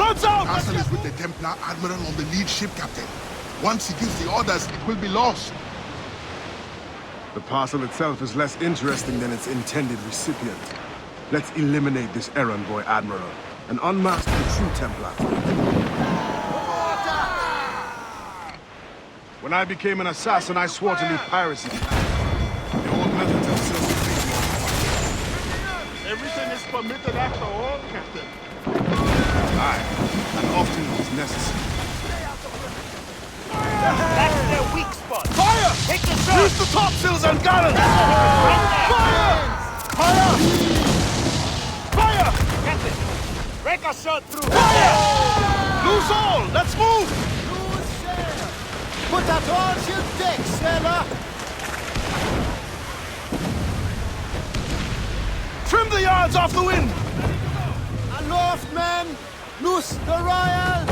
Swords out! Castle is with the Templar Admiral on the lead ship, Captain. Once he gives the orders, it will be lost. The parcel itself is less interesting than its intended recipient. Let's eliminate this errand boy Admiral and unmask the true Templar. When I became an assassin, I swore to leave piracy behind. The old methods have served me more. Everything is permitted after all, Captain. Aye, and often it is necessary. That's their weak spot! Fire! Take the shot! Use the topsails and gallants! Fire! Fire! Fire! Captain, break a shot through! Fire! Loose all! Let's move! Loose sail! Put out all your decks, sailor! Trim the yards off the wind! Aloft, men! Loose the royals!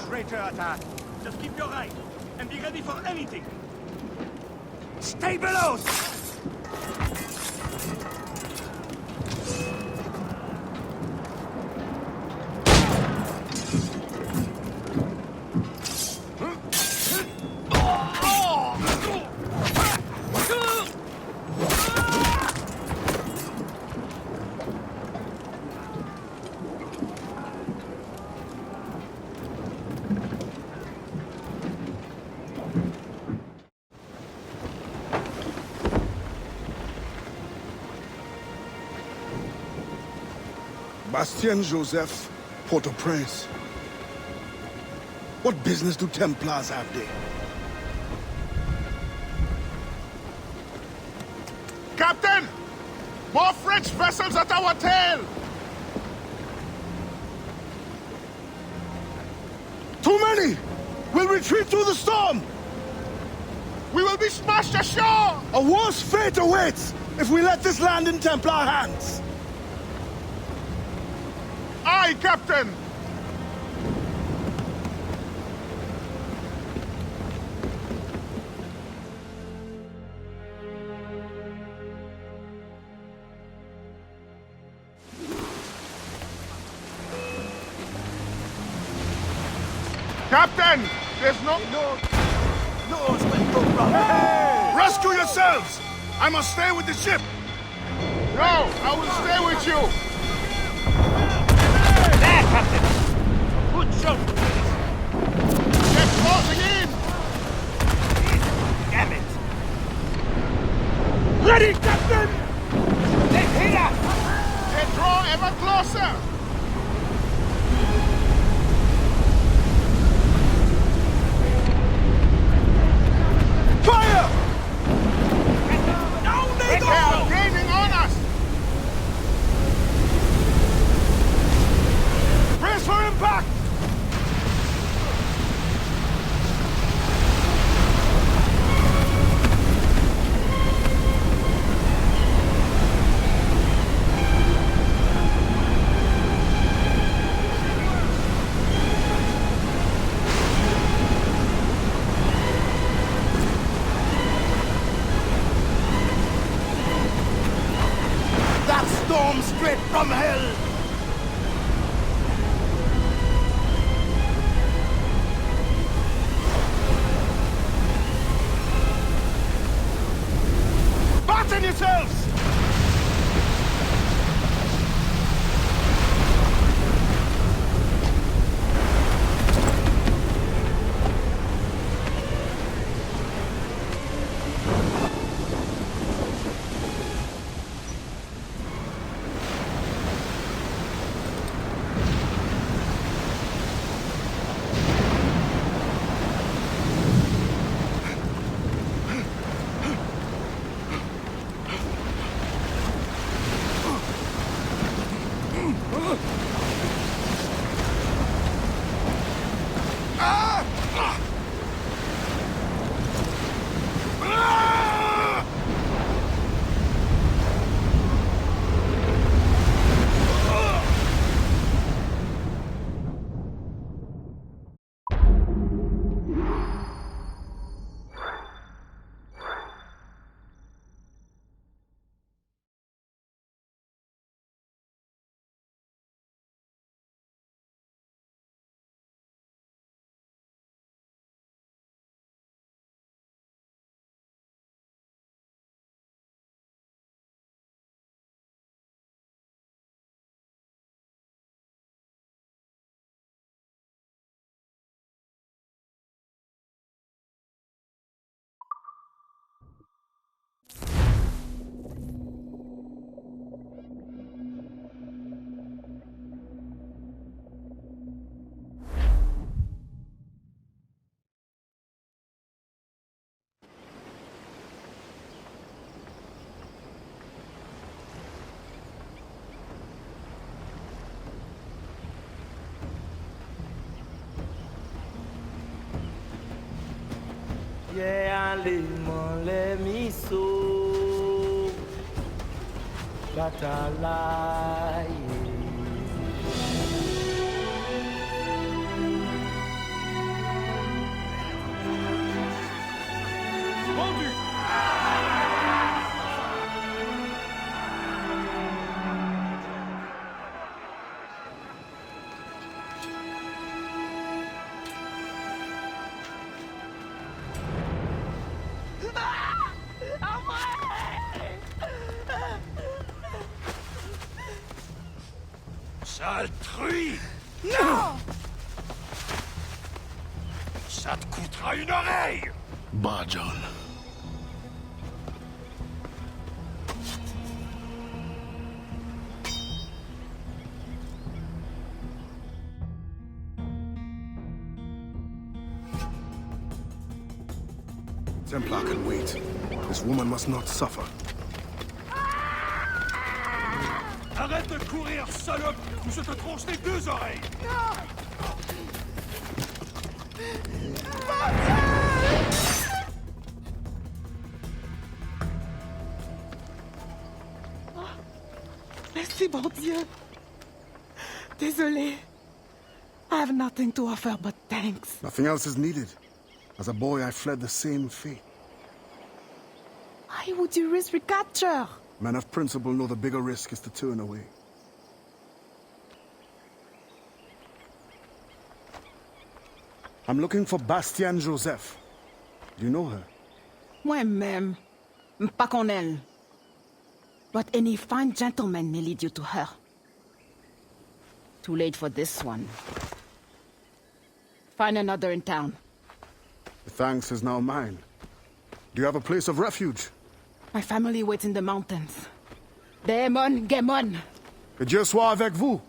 Traitor attack! Just keep your eye and be ready for anything! Stay below! Bastien Joseph, Port-au-Prince. What business do Templars have there? Captain! More French vessels at our tail! Too many! We'll retreat through the storm! We will be smashed ashore! A worse fate awaits if we let this land in Templar hands! Aye, Captain! Captain! There's no... Knows when to run! Rescue yourselves! I must stay with the ship! No! I will stay with you! There, Captain! Good shot! Get closing in! Damn it! Ever closer! Fire! Down they They go! are gaining on us! Brace for impact! That storm straight from hell! Batten yourselves! Yeah, allemand les miso. Batalai. Vendu! Sale truie! Non! Ça te coûtera une oreille! Bah, John. Templar can wait. This woman must not suffer. Arrête de courir, salope, ou je te tronche les deux oreilles! Merci, bon Dieu. Désolé. I have nothing to offer but thanks. Nothing else is needed. As a boy, I fled the same fate. Why would you risk recapture? Men of principle know the bigger risk is to turn away. I'm looking for Bastienne Joseph. Do you know her? Moi-même, pas qu'on elle. But any fine gentleman may lead you to her. Too late for this one. Find another in town. The thanks is now mine. Do you have a place of refuge? My family waits in the mountains. Demon, Gemon. Que Dieu soit avec vous.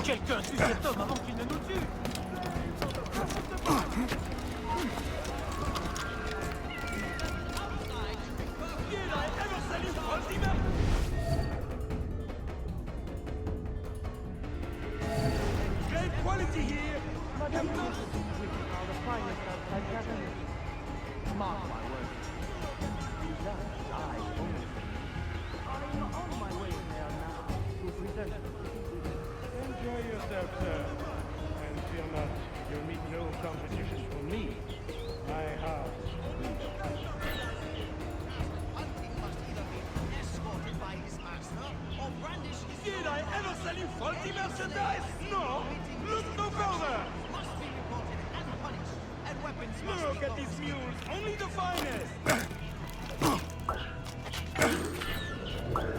Quelqu'un tue cet homme avant qu'il ne nous tue. Great quality here. Enjoy yourself, sir. And fear not, you'll meet no competition from me. My heart. Did I ever sell you faulty merchandise? No. Look no further. Look at these mules. Only the finest.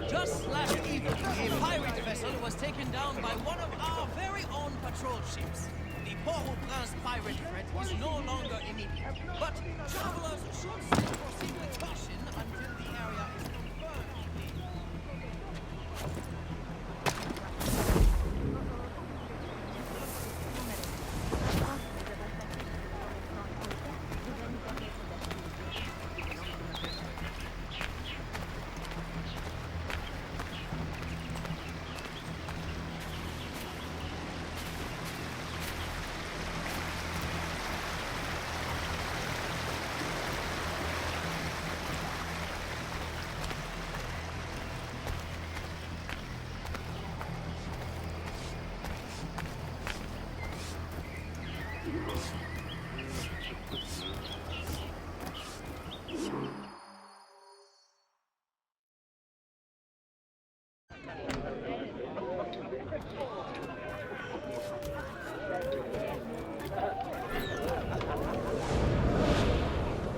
Just last evening, a pirate vessel was taken down by one of our very own patrol ships. The Port-au-Prince pirate threat is no longer immediate, but travelers should still proceed with caution until the area is confirmed.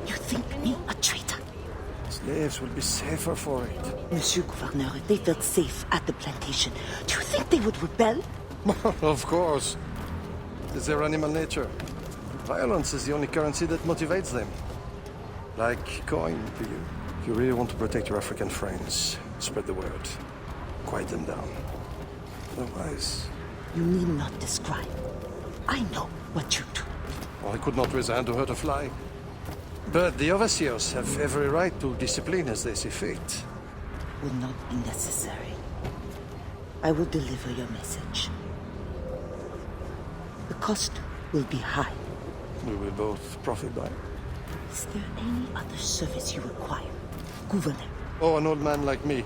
You think me a traitor? Slaves will be safer for it. Monsieur Gouverneur, they felt safe at the plantation. Do you think they would rebel? Of course. It's their animal nature. Violence is the only currency that motivates them. Like coin to you. If you really want to protect your African friends, spread the word. Quiet them down. Otherwise... You need not describe. I know what you do. Well, I could not raise a hand to hurt a fly. But the overseers have every right to discipline as they see fit. Will not be necessary. I will deliver your message. The cost will be high. We will both profit by it. Is there any other service you require, Gouverneur? Oh, an old man like me.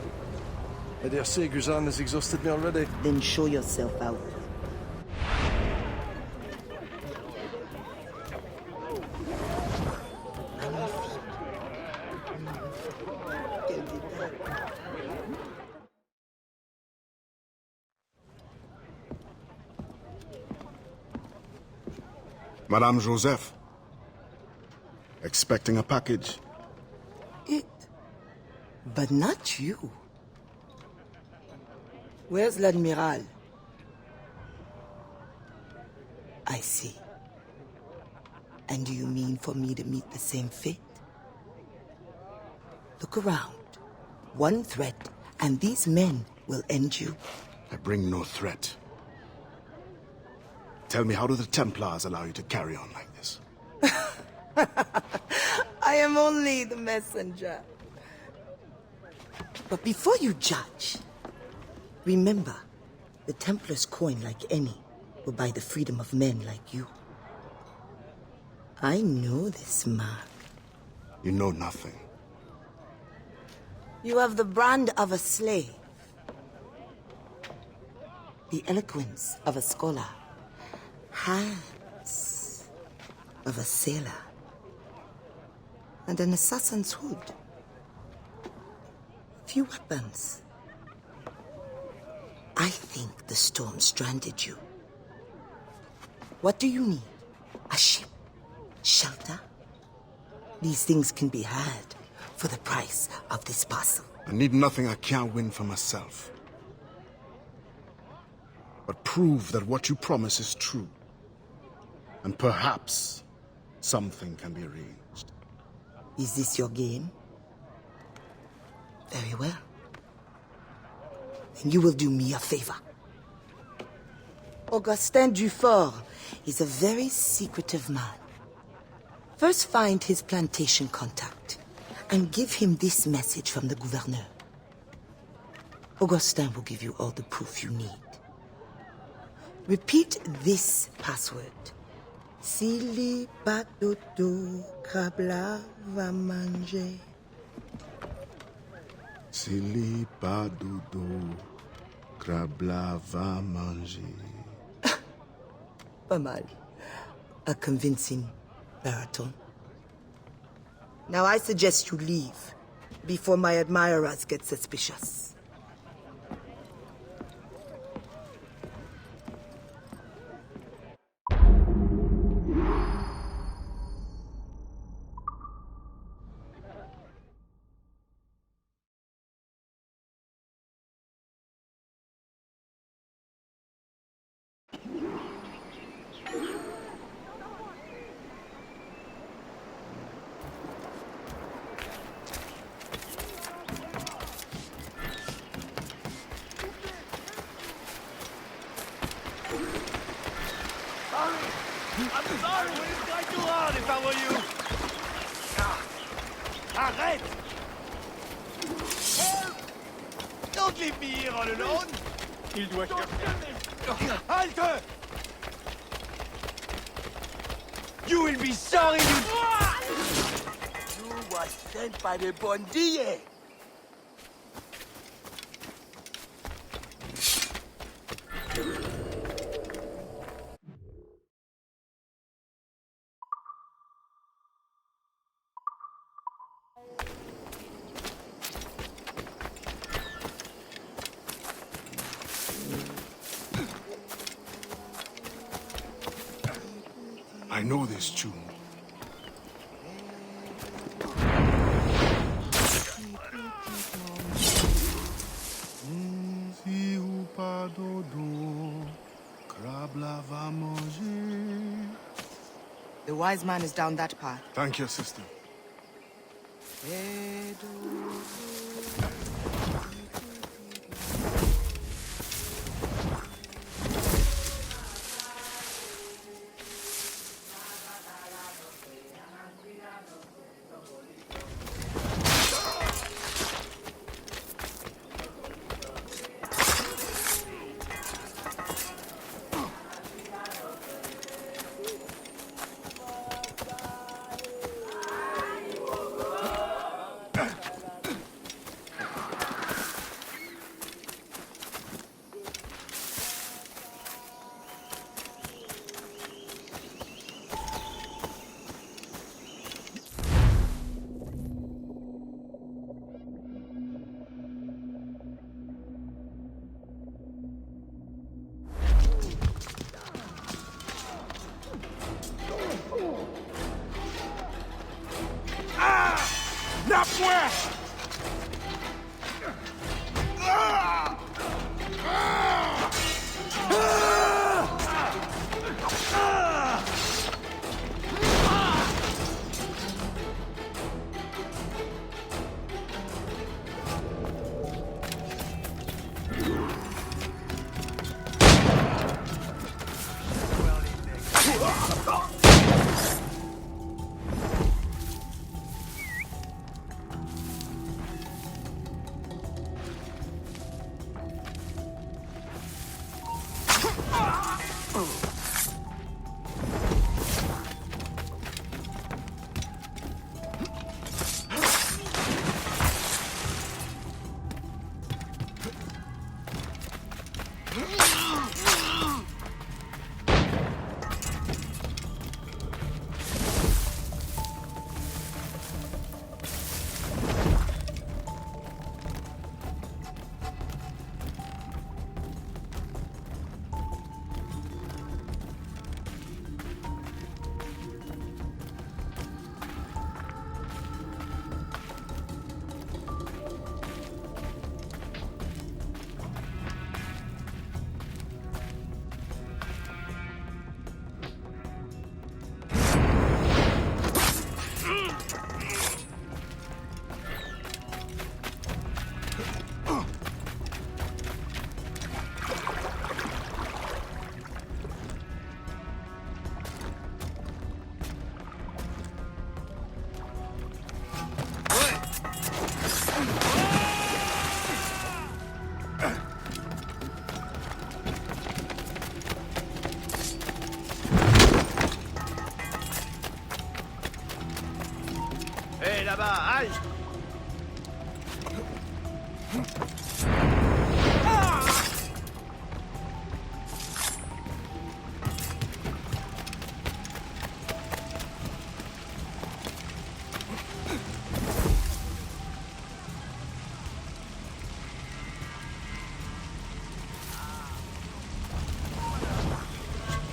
I dare say Guzan has exhausted me already. Then show yourself out. Madame Joseph. Expecting a package. It. But not you. Where's l'Admiral? I see. And do you mean for me to meet the same fate? Look around. One threat, and these men will end you. I bring no threat. Tell me, how do the Templars allow you to carry on like this? I am only the messenger. But before you judge, remember, the Templars' coin, like any, will buy the freedom of men like you. I know this mark. You know nothing. You have the brand of a slave. The eloquence of a scholar. Hands of a sailor and an assassin's hood. Few weapons. I think the storm stranded you. What do you need? A ship? Shelter? These things can be had for the price of this parcel. I need nothing I can't win for myself. But prove that what you promise is true. And perhaps something can be arranged. Is this your game? Very well. Then you will do me a favor. Augustin Dufort is a very secretive man. First find his plantation contact and give him this message from the gouverneur. Augustin will give you all the proof you need. Repeat this password. Sili padodo krabla va manger. Sili padodo krabla va manger. Pas mal. A convincing baritone. Now I suggest you leave before my admirers get suspicious. I'm sorry, we didn't try too hard if I were you. Arrête! Help! Don't leave me here all alone! Il doit chercher. Halte! You will be sorry you was sent by the Bondille! I know this tune. The wise man is down that path. Thank you, sister. là-bas, aïe!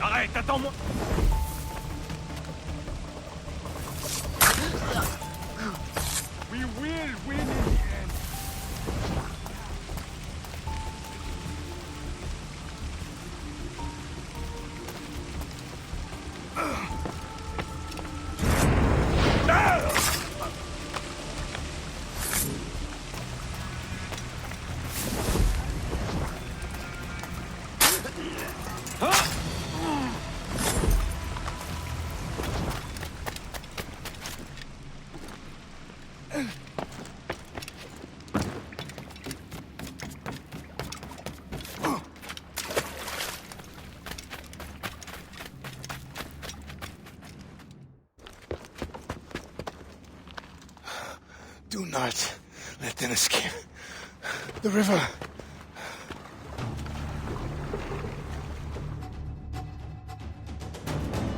Arrête, attends-moi! We will win in the end. Do not let them escape. The river.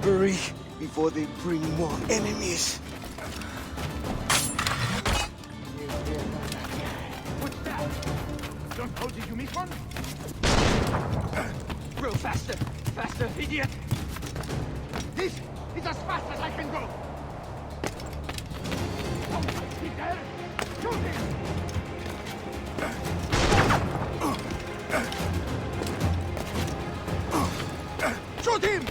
Hurry before they bring more enemies. What's that? Don't hold, did you miss one? Row faster! Faster, idiot! This is as fast as I can go! He's there! Shoot him! Shoot him!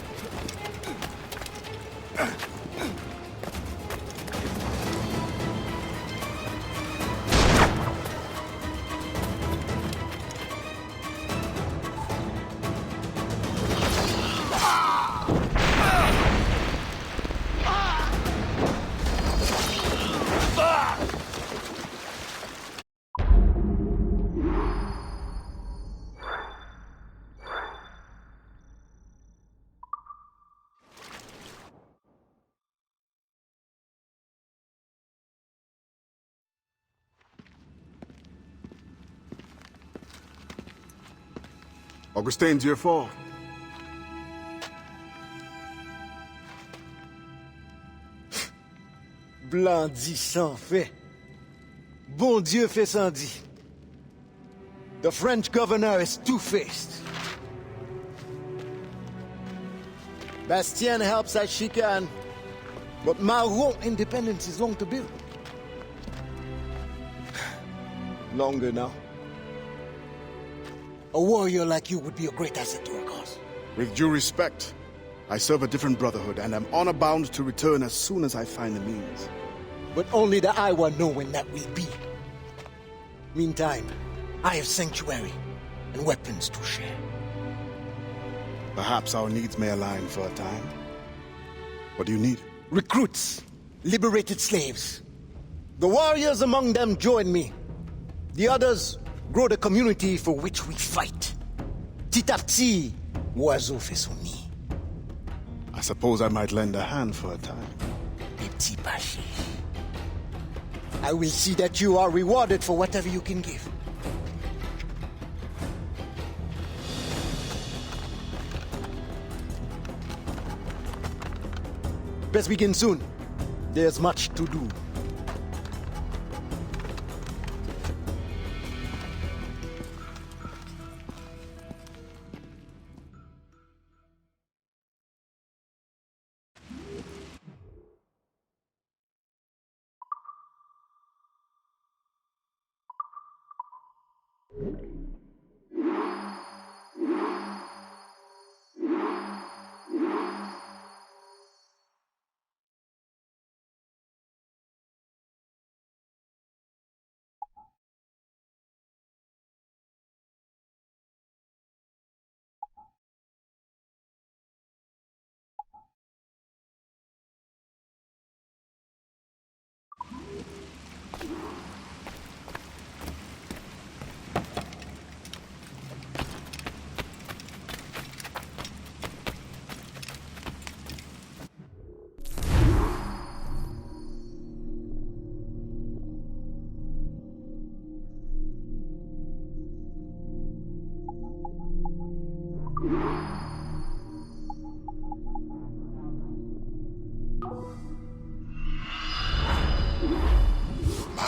Augustin, Dieu fort. Blanc dit sans fait. Bon Dieu fait sans dit. The French governor is two-faced. Bastien helps as she can, but Maroon independence is long to build. Longer now. A warrior like you would be a great asset to our cause. With due respect, I serve a different brotherhood, and am honor-bound to return as soon as I find the means. But only the Iowa know when that will be. Meantime, I have sanctuary and weapons to share. Perhaps our needs may align for a time. What do you need? Recruits, liberated slaves. The warriors among them join me. The others grow the community for which we fight. Petit à petit, oiseau fait son nid. I suppose I might lend a hand for a time. Petit paché. I will see that you are rewarded for whatever you can give. Best begin soon. There's much to do.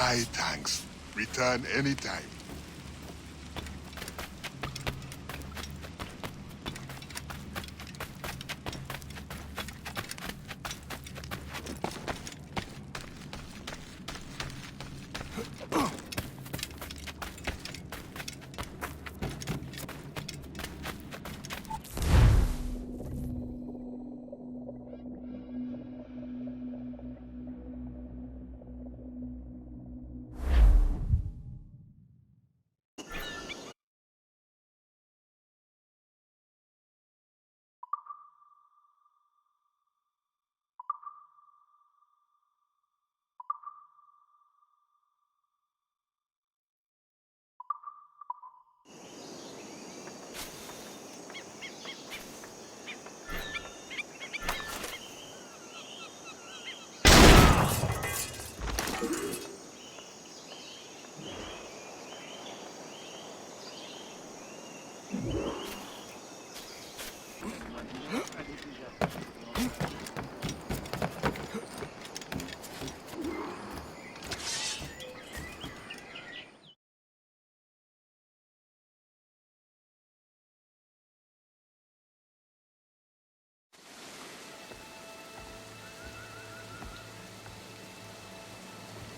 My thanks. Return anytime.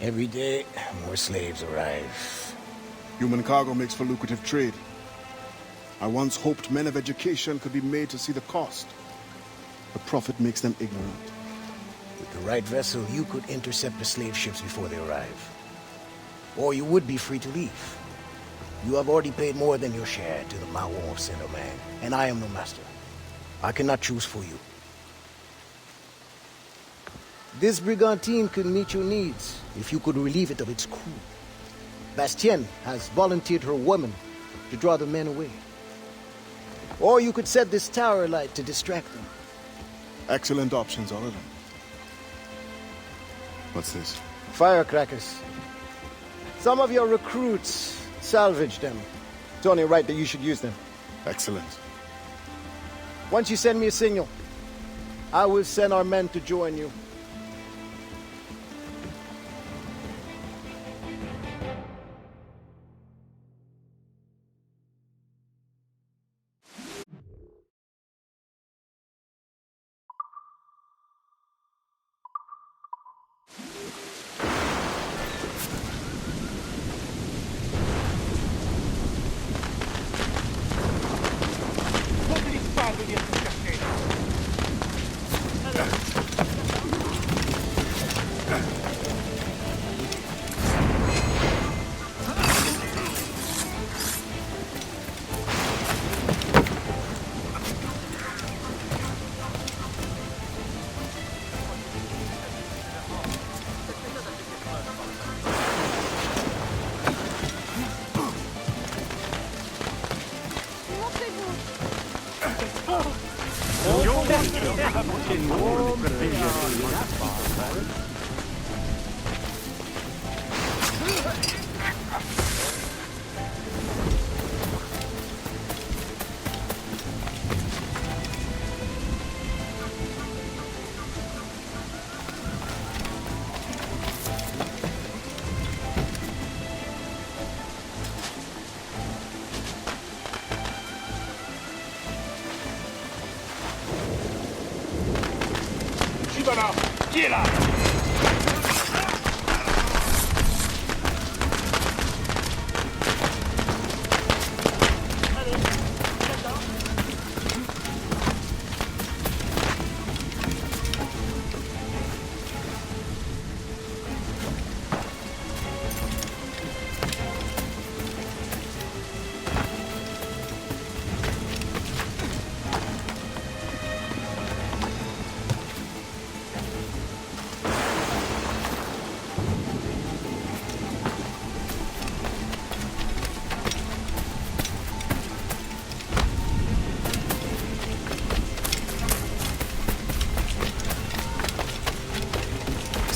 Every day, more slaves arrive. Human cargo makes for lucrative trade. I once hoped men of education could be made to see the cost. The profit makes them ignorant. With the right vessel, you could intercept the slave ships before they arrive. Or you would be free to leave. You have already paid more than your share to the Mawon of Saint-Domingue, and I am no master. I cannot choose for you. This brigantine could meet your needs if you could relieve it of its crew. Bastien has volunteered her women to draw the men away. Or you could set this tower alight to distract them. Excellent options, all of them. What's this? Firecrackers. Some of your recruits salvaged them. It's only right that you should use them. Excellent. Once you send me a signal, I will send our men to join you. Qui est là?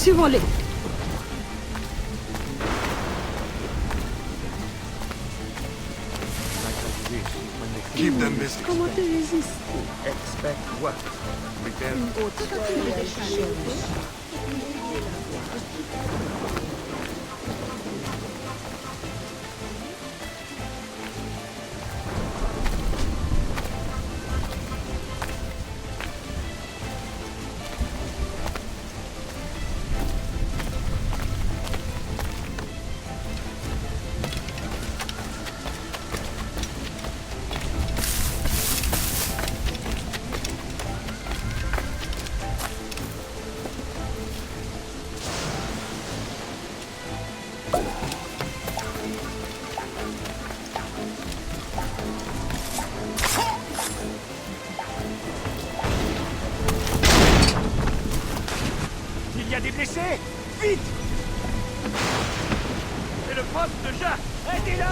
Suivons-les. Keep them busy. Comment tu résistes? Expect what? Prepare. vite! C'est le poste de Jacques! Aidez-le!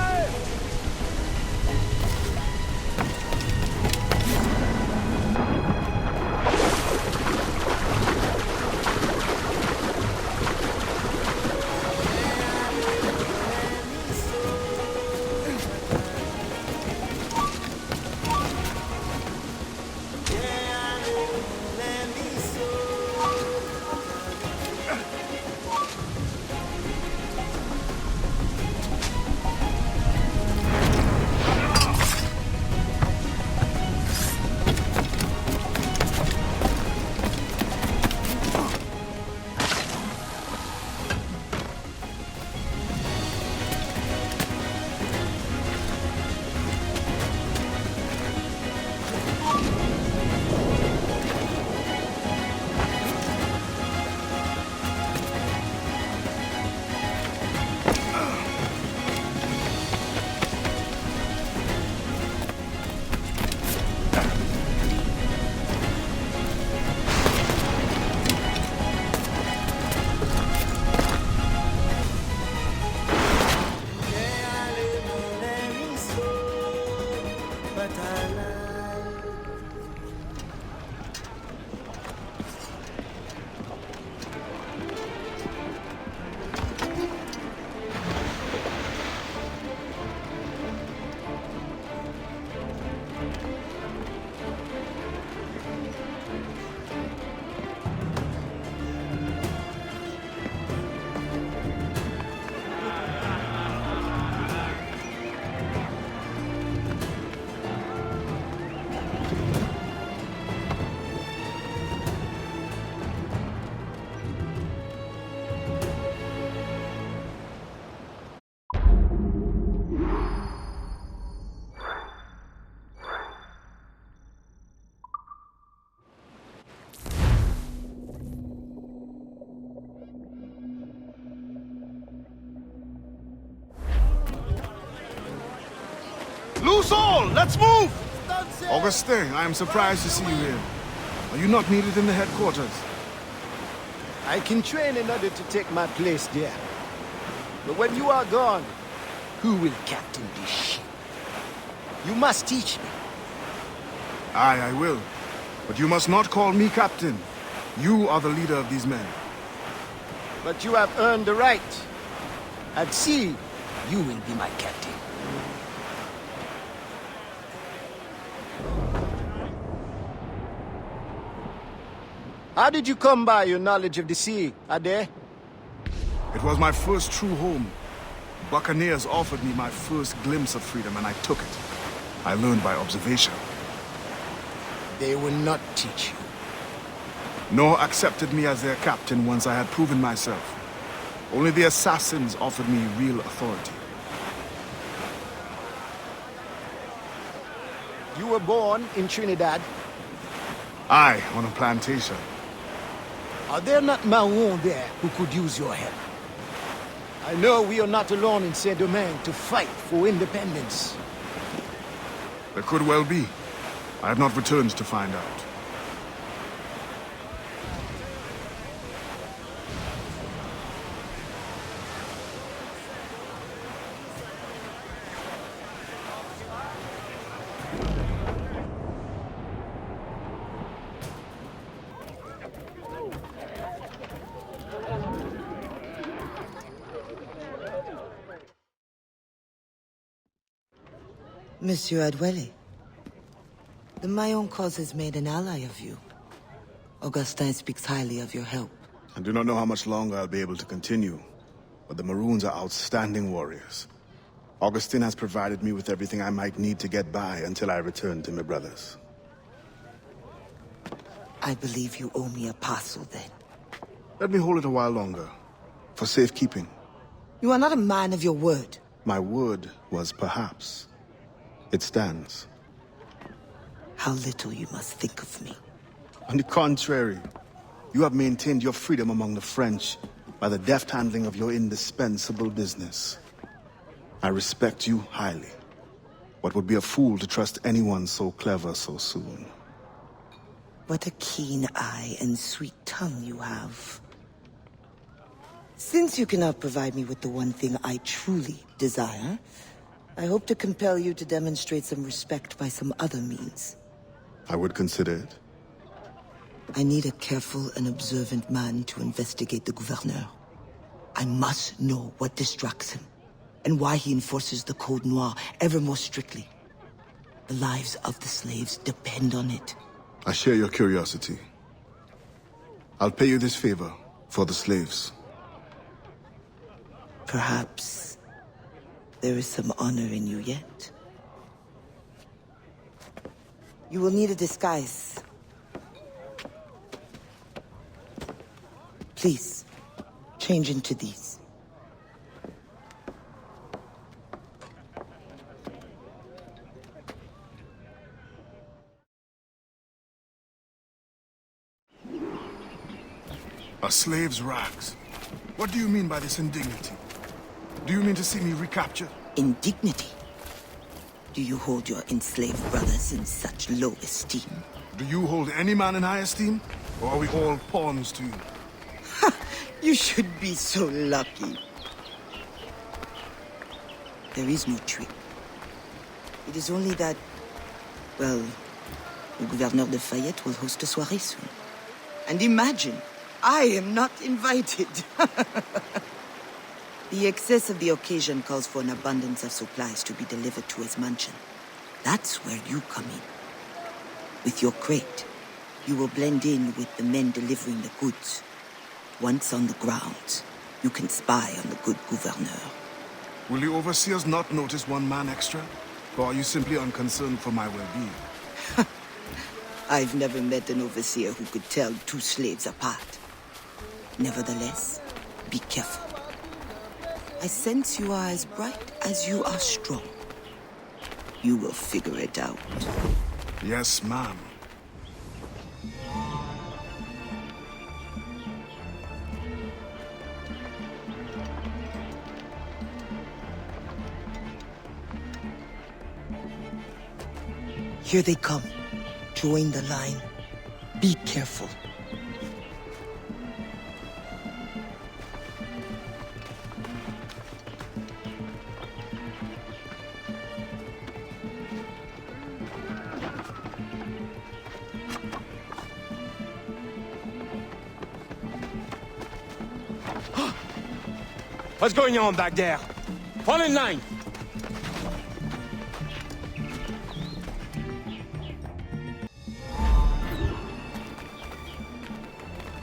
Loose all! Let's move! Augustin, I am surprised to see you here. Are you not needed in the headquarters? I can train in order to take my place there. But when you are gone, who will captain this ship? You must teach me. Aye, I will. But you must not call me captain. You are the leader of these men. But you have earned the right. At sea, you will be my captain. How did you come by your knowledge of the sea, Ade? It was my first true home. Buccaneers offered me my first glimpse of freedom, and I took it. I learned by observation. They will not teach you. Nor accepted me as their captain once I had proven myself. Only the assassins offered me real authority. You were born in Trinidad? Aye, on a plantation. Are there not Maroons there who could use your help? I know we are not alone in Saint-Domingue to fight for independence. There could well be. I have not returned to find out. Monsieur Adewale, the Mayon cause has made an ally of you. Augustin speaks highly of your help. I do not know how much longer I'll be able to continue, but the Maroons are outstanding warriors. Augustin has provided me with everything I might need to get by until I return to my brothers. I believe you owe me a parcel then. Let me hold it a while longer, for safekeeping. You are not a man of your word. My word was perhaps. It stands. How little you must think of me. On the contrary, you have maintained your freedom among the French by the deft handling of your indispensable business. I respect you highly, but would be a fool to trust anyone so clever so soon. What a keen eye and sweet tongue you have. Since you cannot provide me with the one thing I truly desire, I hope to compel you to demonstrate some respect by some other means. I would consider it. I need a careful and observant man to investigate the gouverneur. I must know what distracts him, and why he enforces the Code Noir ever more strictly. The lives of the slaves depend on it. I share your curiosity. I'll pay you this favor for the slaves. Perhaps there is some honor in you yet. You will need a disguise. Please, change into these. A slave's rags. What do you mean by this indignity? Do you mean to see me recaptured? Indignity? Do you hold your enslaved brothers in such low esteem? Do you hold any man in high esteem? Or are we all pawns to you? You should be so lucky. There is no trick. It is only that, well, the Gouverneur de Fayette will host a soirée soon. And imagine, I am not invited. The excess of the occasion calls for an abundance of supplies to be delivered to his mansion. That's where you come in. With your crate, you will blend in with the men delivering the goods. Once on the grounds, you can spy on the good gouverneur. Will the overseers not notice one man extra? Or are you simply unconcerned for my well-being? I've never met an overseer who could tell two slaves apart. Nevertheless, be careful. I sense you are as bright as you are strong. You will figure it out. Yes, ma'am. Here they come. Join the line. Be careful. What's going on back there? Fall in line!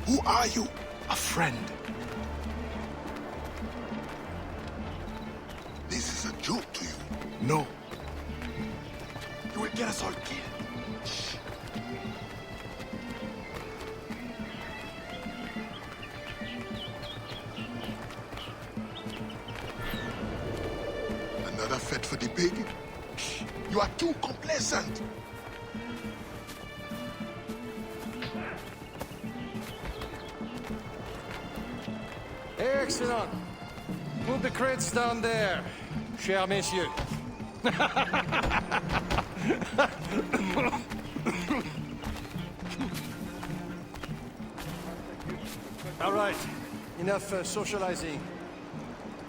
Who are you? A friend. This is a joke to you. No. You will get us all killed. Shh. Another fete for the pig? Shh. You are too complacent. Excellent. Move the crates down there, chers messieurs. All right, enough socializing.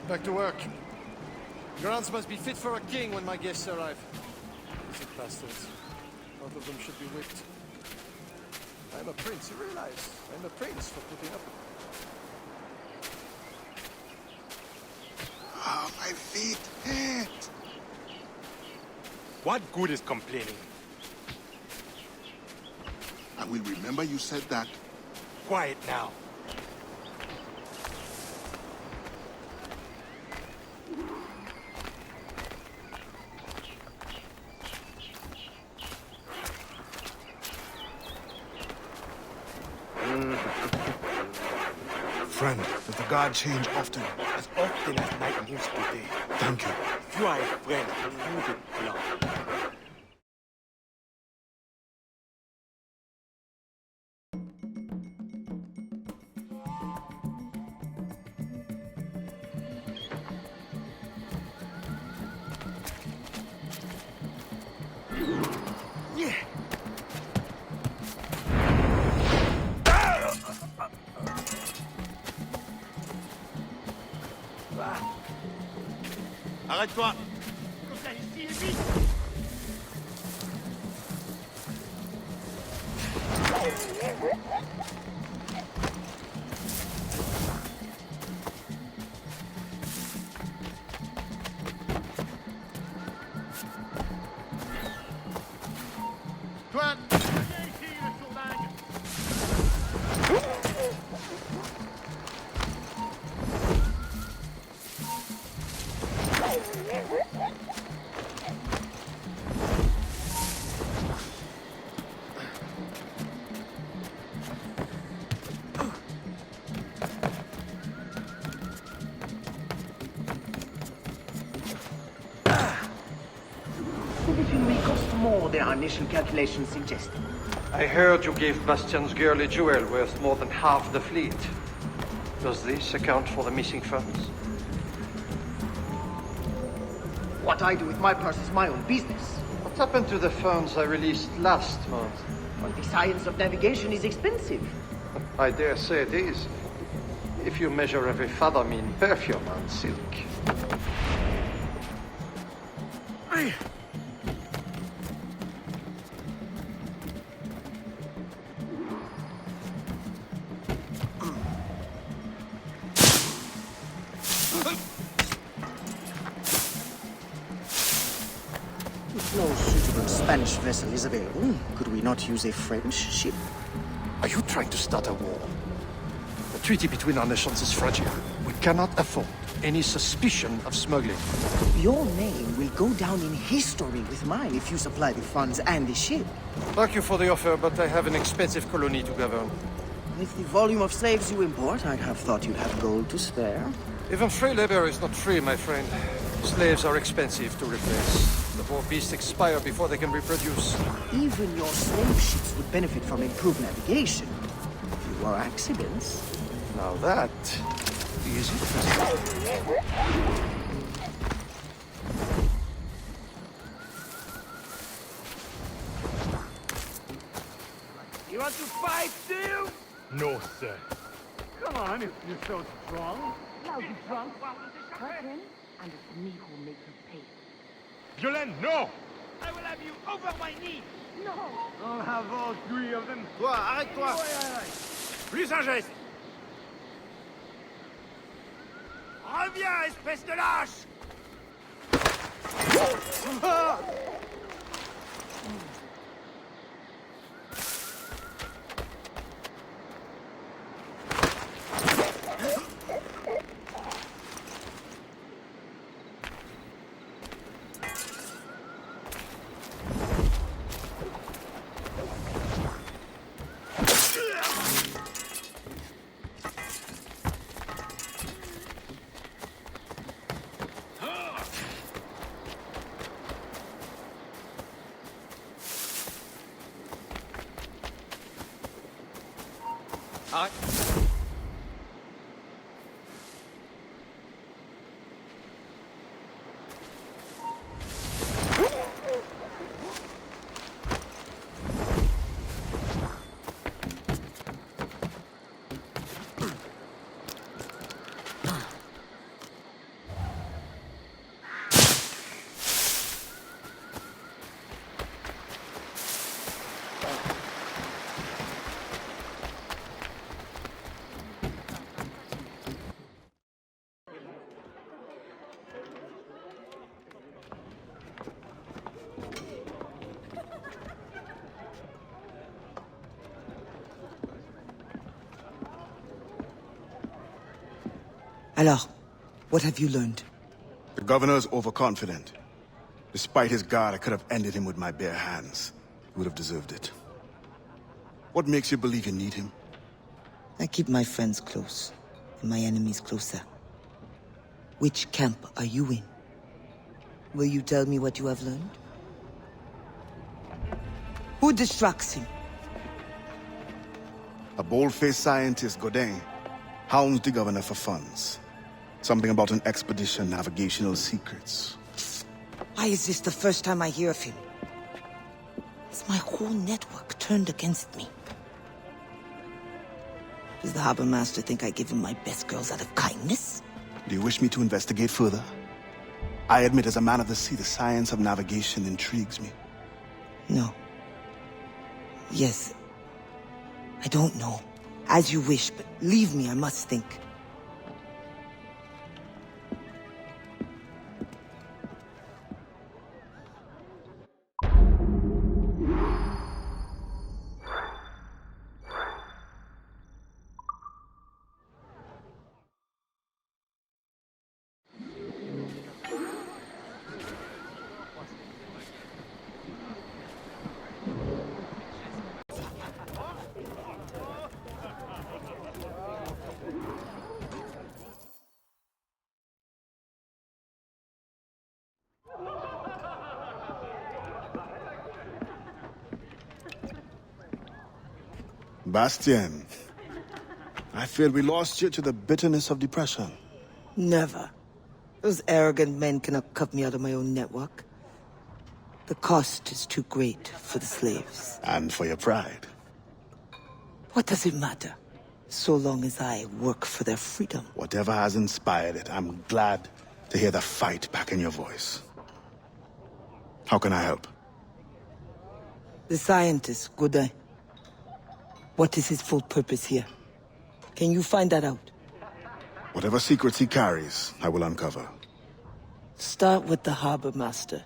Back to work. Grounds must be fit for a king when my guests arrive. These bastards. Both of them should be whipped. I'm a prince, you realize? I'm a prince for putting up with it. Ah, my feet hurt. What good is complaining? I will remember you said that. Quiet now. Friend, does the guard change often? As often as night used to day. Thank you. If you are a friend, you would love. Arrête-toi. Comme ça, ici, et vite. Toi, viens ici, le sourdingue. More than our initial calculations suggested. I heard you gave Bastian's girl a jewel worth more than half the fleet. Does this account for the missing funds? What I do with my purse is my own business. What happened to the funds I released last month? Well, the science of navigation is expensive. I dare say it is. If you measure every fathom in perfume and silk. If no suitable Spanish vessel is available, could we not use a French ship? Are you trying to start a war? The treaty between our nations is fragile. We cannot afford any suspicion of smuggling. Your name will go down in history with mine if you supply the funds and the ship. Thank you for the offer, but I have an expensive colony to govern. With the volume of slaves you import, I'd have thought you'd have gold to spare. Even free labor is not free, my friend. Slaves are expensive to replace. The poor beasts expire before they can reproduce. Even your slave ships would benefit from improved navigation. Fewer accidents. Now that is interesting. You want to fight, too? No, sir. Come on, if you're so strong. Now you drunk. Hurt him, and it's me who'll make you pay. Violaine, no! I will have you over my knee. No! I'll have all three of them. Toi, arrête-toi! Plus un geste. Reviens, espèce de lâche. Alors, what have you learned? The governor's overconfident. Despite his guard, I could have ended him with my bare hands. He would have deserved it. What makes you believe you need him? I keep my friends close, and my enemies closer. Which camp are you in? Will you tell me what you have learned? Who distracts him? A bold-faced scientist, Godin, hounds the governor for funds. Something about an expedition, navigational secrets. Why is this the first time I hear of him? Is my whole network turned against me? Does the harbor master think I give him my best girls out of kindness? Do you wish me to investigate further? I admit, as a man of the sea, the science of navigation intrigues me. No. Yes. I don't know. As you wish, but leave me, I must think. Bastien, I fear we lost you to the bitterness of depression. Never. Those arrogant men cannot cut me out of my own network. The cost is too great for the slaves. And for your pride. What does it matter? So long as I work for their freedom. Whatever has inspired it, I'm glad to hear the fight back in your voice. How can I help? The scientist, Godin. What is his full purpose here? Can you find that out? Whatever secrets he carries, I will uncover. Start with the harbor master.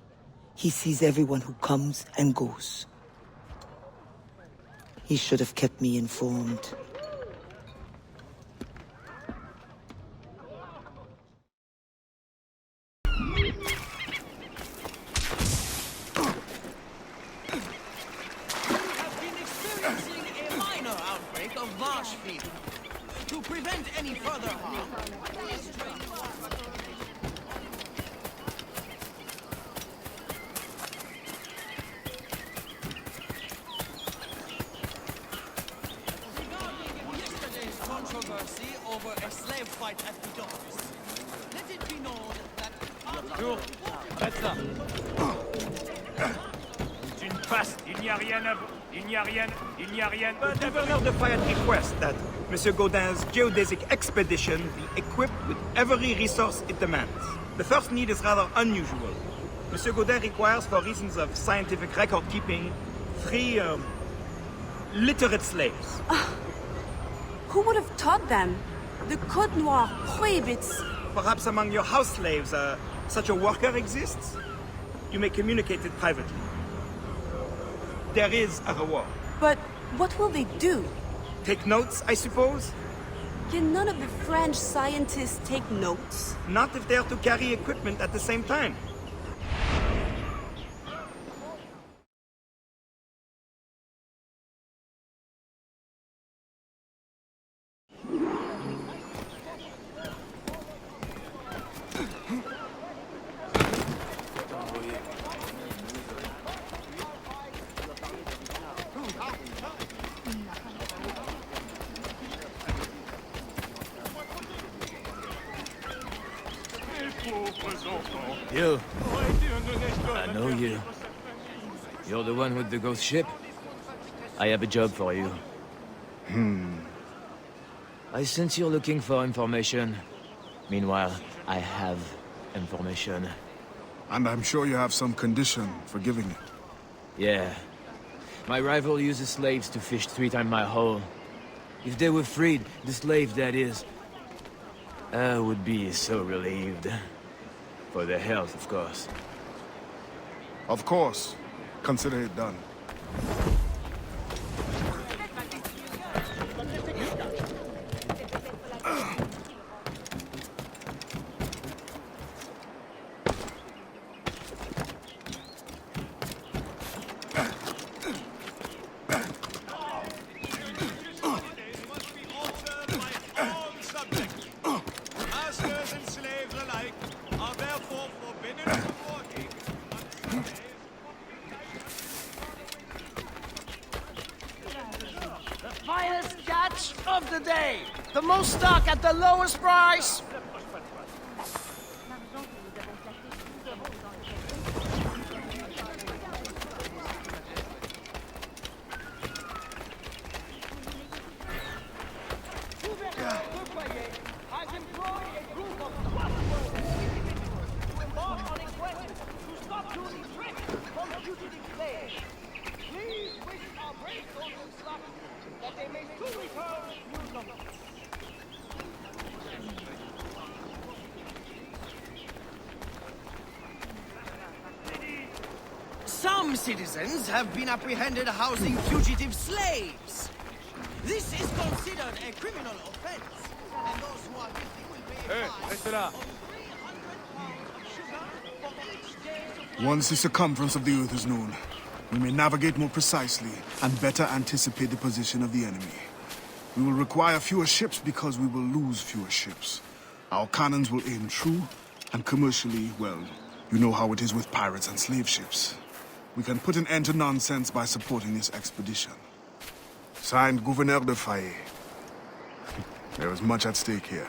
He sees everyone who comes and goes. He should have kept me informed. To prevent any further harm. Regarding yesterday's controversy over a slave fight at the docks, let it be known that... Bonjour, arrête ça. C'est une passe, il n'y a rien à... Il n'y a rien... But the governor of the Fayette requests that Monsieur Godin's geodesic expedition be equipped with every resource it demands. The first need is rather unusual. Monsieur Godin requires, for reasons of scientific record-keeping, 3, literate slaves. Who would have taught them? The Code Noir prohibits... Perhaps among your house slaves, such a worker exists? You may communicate it privately. There is a reward. But what will they do? Take notes, I suppose? Can none of the French scientists take notes? Not if they are to carry equipment at the same time. You. I know you. You're the one with the ghost ship? I have a job for you. I sense you're looking for information. Meanwhile, I have information. And I'm sure you have some condition for giving it. Yeah. My rival uses slaves to fish 3 times my haul. If they were freed, the slave that is, I would be so relieved. For their health, of course. Of course. Consider it done. Finest catch of the day. The most stock at the lowest price. I've employed a group of Some citizens have been apprehended housing fugitive slaves. This is considered a criminal offense, and those who are guilty will pay a fine restez là. of 300 sugar for each day. Once the circumference of the Earth is known, we may navigate more precisely and better anticipate the position of the enemy. We will require fewer ships because we will lose fewer ships. Our cannons will aim true, and commercially, well, you know how it is with pirates and slave ships. We can put an end to nonsense by supporting this expedition. Signed, Gouverneur de Faye. There is much at stake here.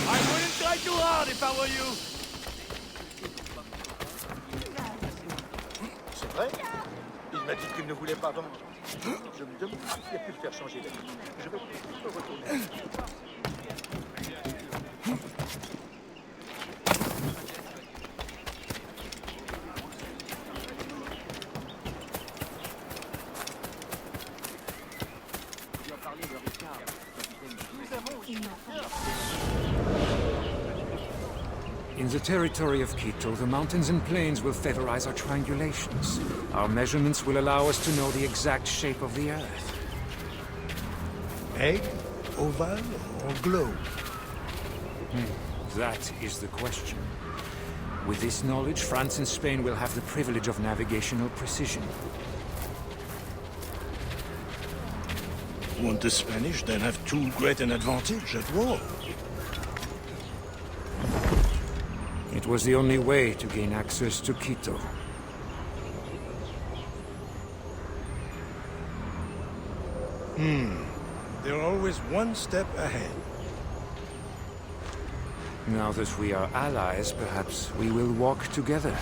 I wouldn't try too hard if I were you. C'est vrai? Il m'a dit qu'il ne voulait pas vendre. Je me demande qui a pu le faire changer d'avis. Je vais retourner. In the territory of Quito, the mountains and plains will favorize our triangulations. Our measurements will allow us to know the exact shape of the Earth. Egg, oval, or globe? That is the question. With this knowledge, France and Spain will have the privilege of navigational precision. Won't the Spanish then have too great an advantage at war? It was the only way to gain access to Quito. They're always one step ahead. Now that we are allies, perhaps we will walk together.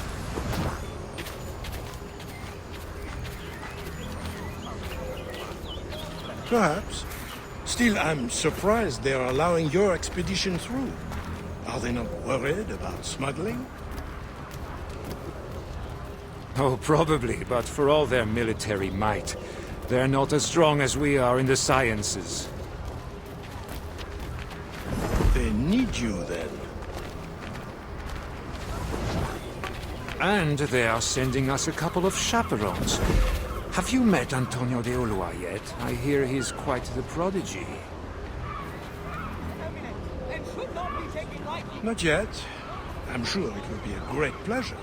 Perhaps. Still, I'm surprised they're allowing your expedition through. Are they not worried about smuggling? Oh, probably, but for all their military might, they're not as strong as we are in the sciences. They need you, then. And they are sending us a couple of chaperones. Have you met Antonio de Ulloa yet? I hear he's quite the prodigy. Not yet. I'm sure it will be a great pleasure.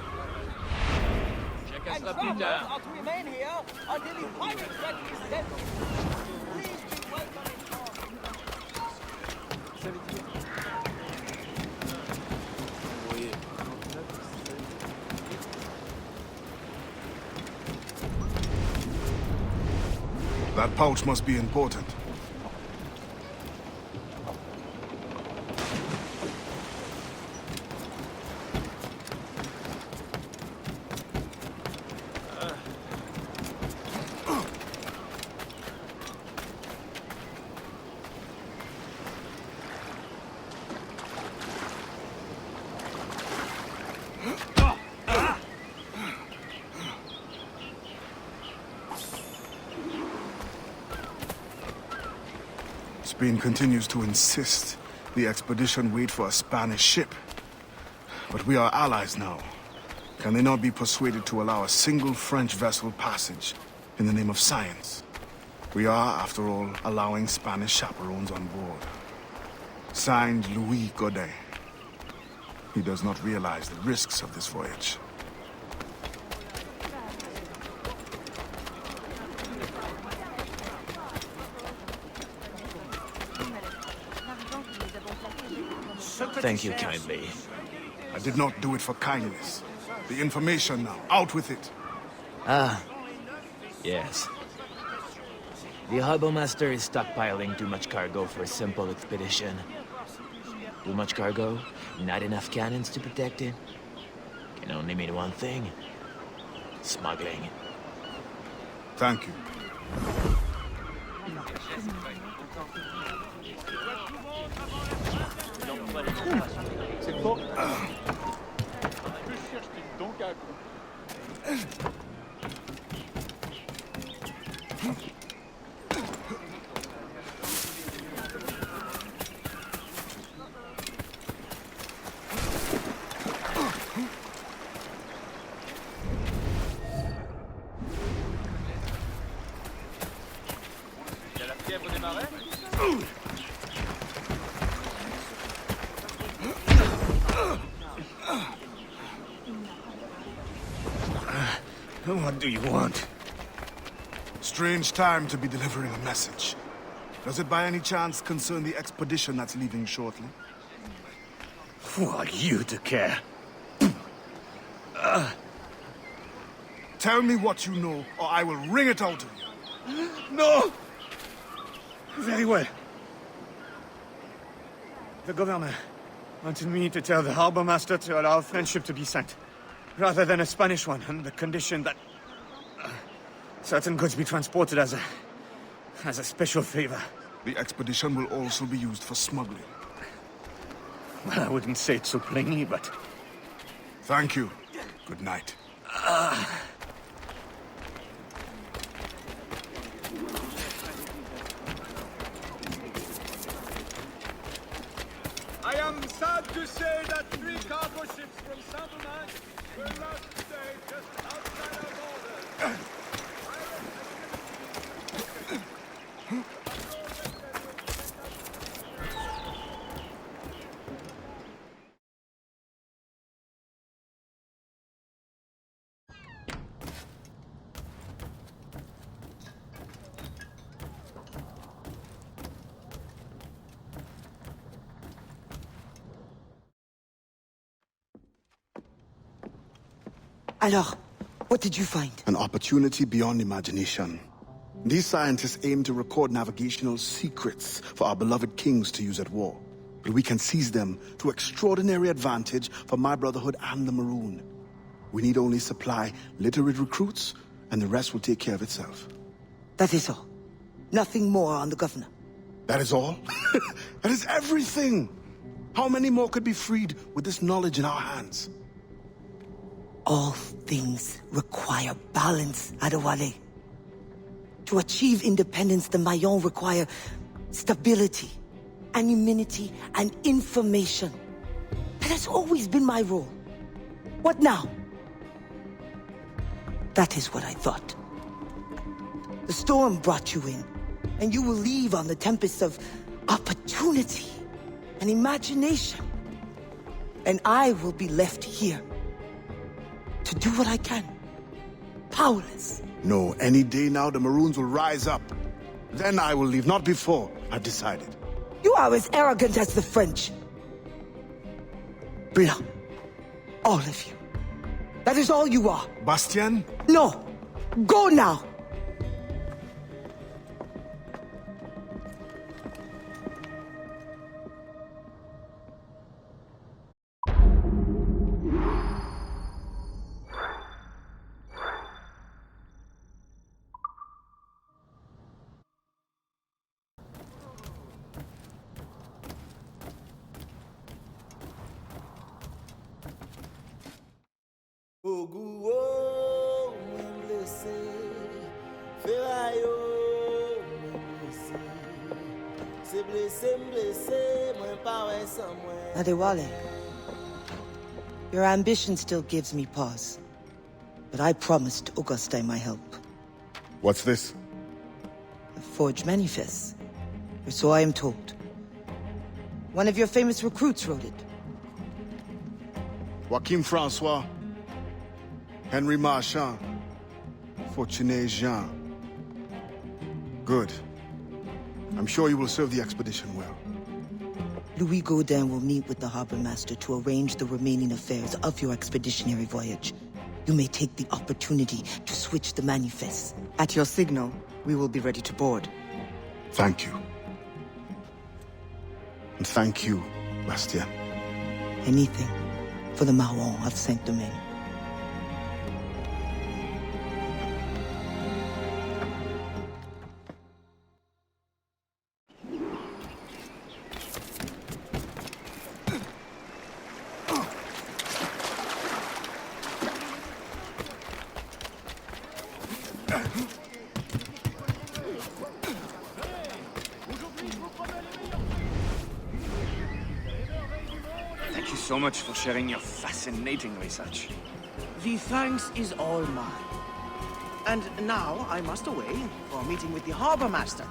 And travelers are to remain here until the pirate threat is dead. Please be welcome. That pouch must be important. Spain continues to insist the expedition wait for a Spanish ship. But we are allies now. Can they not be persuaded to allow a single French vessel passage in the name of science? We are, after all, allowing Spanish chaperones on board. Signed, Louis Godin. He does not realize the risks of this voyage. Thank you kindly. I did not do it for kindness. The information now, out with it. Ah, yes. The harbor master is stockpiling too much cargo for a simple expedition. Too much cargo, not enough cannons to protect it. Can only mean one thing. Smuggling. Thank you. C'est bon. Que cherche-t-il donc à... What do you want? Strange time to be delivering a message. Does it by any chance concern the expedition that's leaving shortly? Who are you to care? Tell me what you know, or I will wring it out of you. No! Very well. The governor wanted me to tell the harbor master to allow a French ship to be sent, rather than a Spanish one, on the condition that certain goods be transported as a special favor. The expedition will also be used for smuggling. Well, I wouldn't say it so plainly, but... Thank you. Good night. I am sad to say that 3 cargo ships from Saint-Domingue were lost today just outside our borders. Alors, what did you find? An opportunity beyond imagination. These scientists aim to record navigational secrets for our beloved kings to use at war. But we can seize them to extraordinary advantage for my brotherhood and the Maroon. We need only supply literate recruits, and the rest will take care of itself. That is all. Nothing more on the governor. That is all? That is everything! How many more could be freed with this knowledge in our hands? All things require balance, Adewale. To achieve independence, the Mayans require stability, anonymity, and information. That has always been my role. What now? That is what I thought. The storm brought you in, and you will leave on the tempest of opportunity and imagination. And I will be left here to do what I can. Powerless. No, any day now the Maroons will rise up. Then I will leave, not before. I've decided. You are as arrogant as the French. Blanc. All of you. That is all you are. Bastien? No. Go now. Adewale, your ambition still gives me pause. But I promised Auguste my help. What's this? The forged manifest. Or so I am told. One of your famous recruits wrote it. Joachim Francois, Henry Marchand, Fortuné Jean. Good. I'm sure you will serve the expedition well. Louis Gaudin will meet with the harbor master to arrange the remaining affairs of your expeditionary voyage. You may take the opportunity to switch the manifest. At your signal, we will be ready to board. Thank you. And thank you, Bastien. Anything for the Marron of Saint-Domingue. Thank you so much for sharing your fascinating research. The thanks is all mine. And now I must away for a meeting with the harbor master.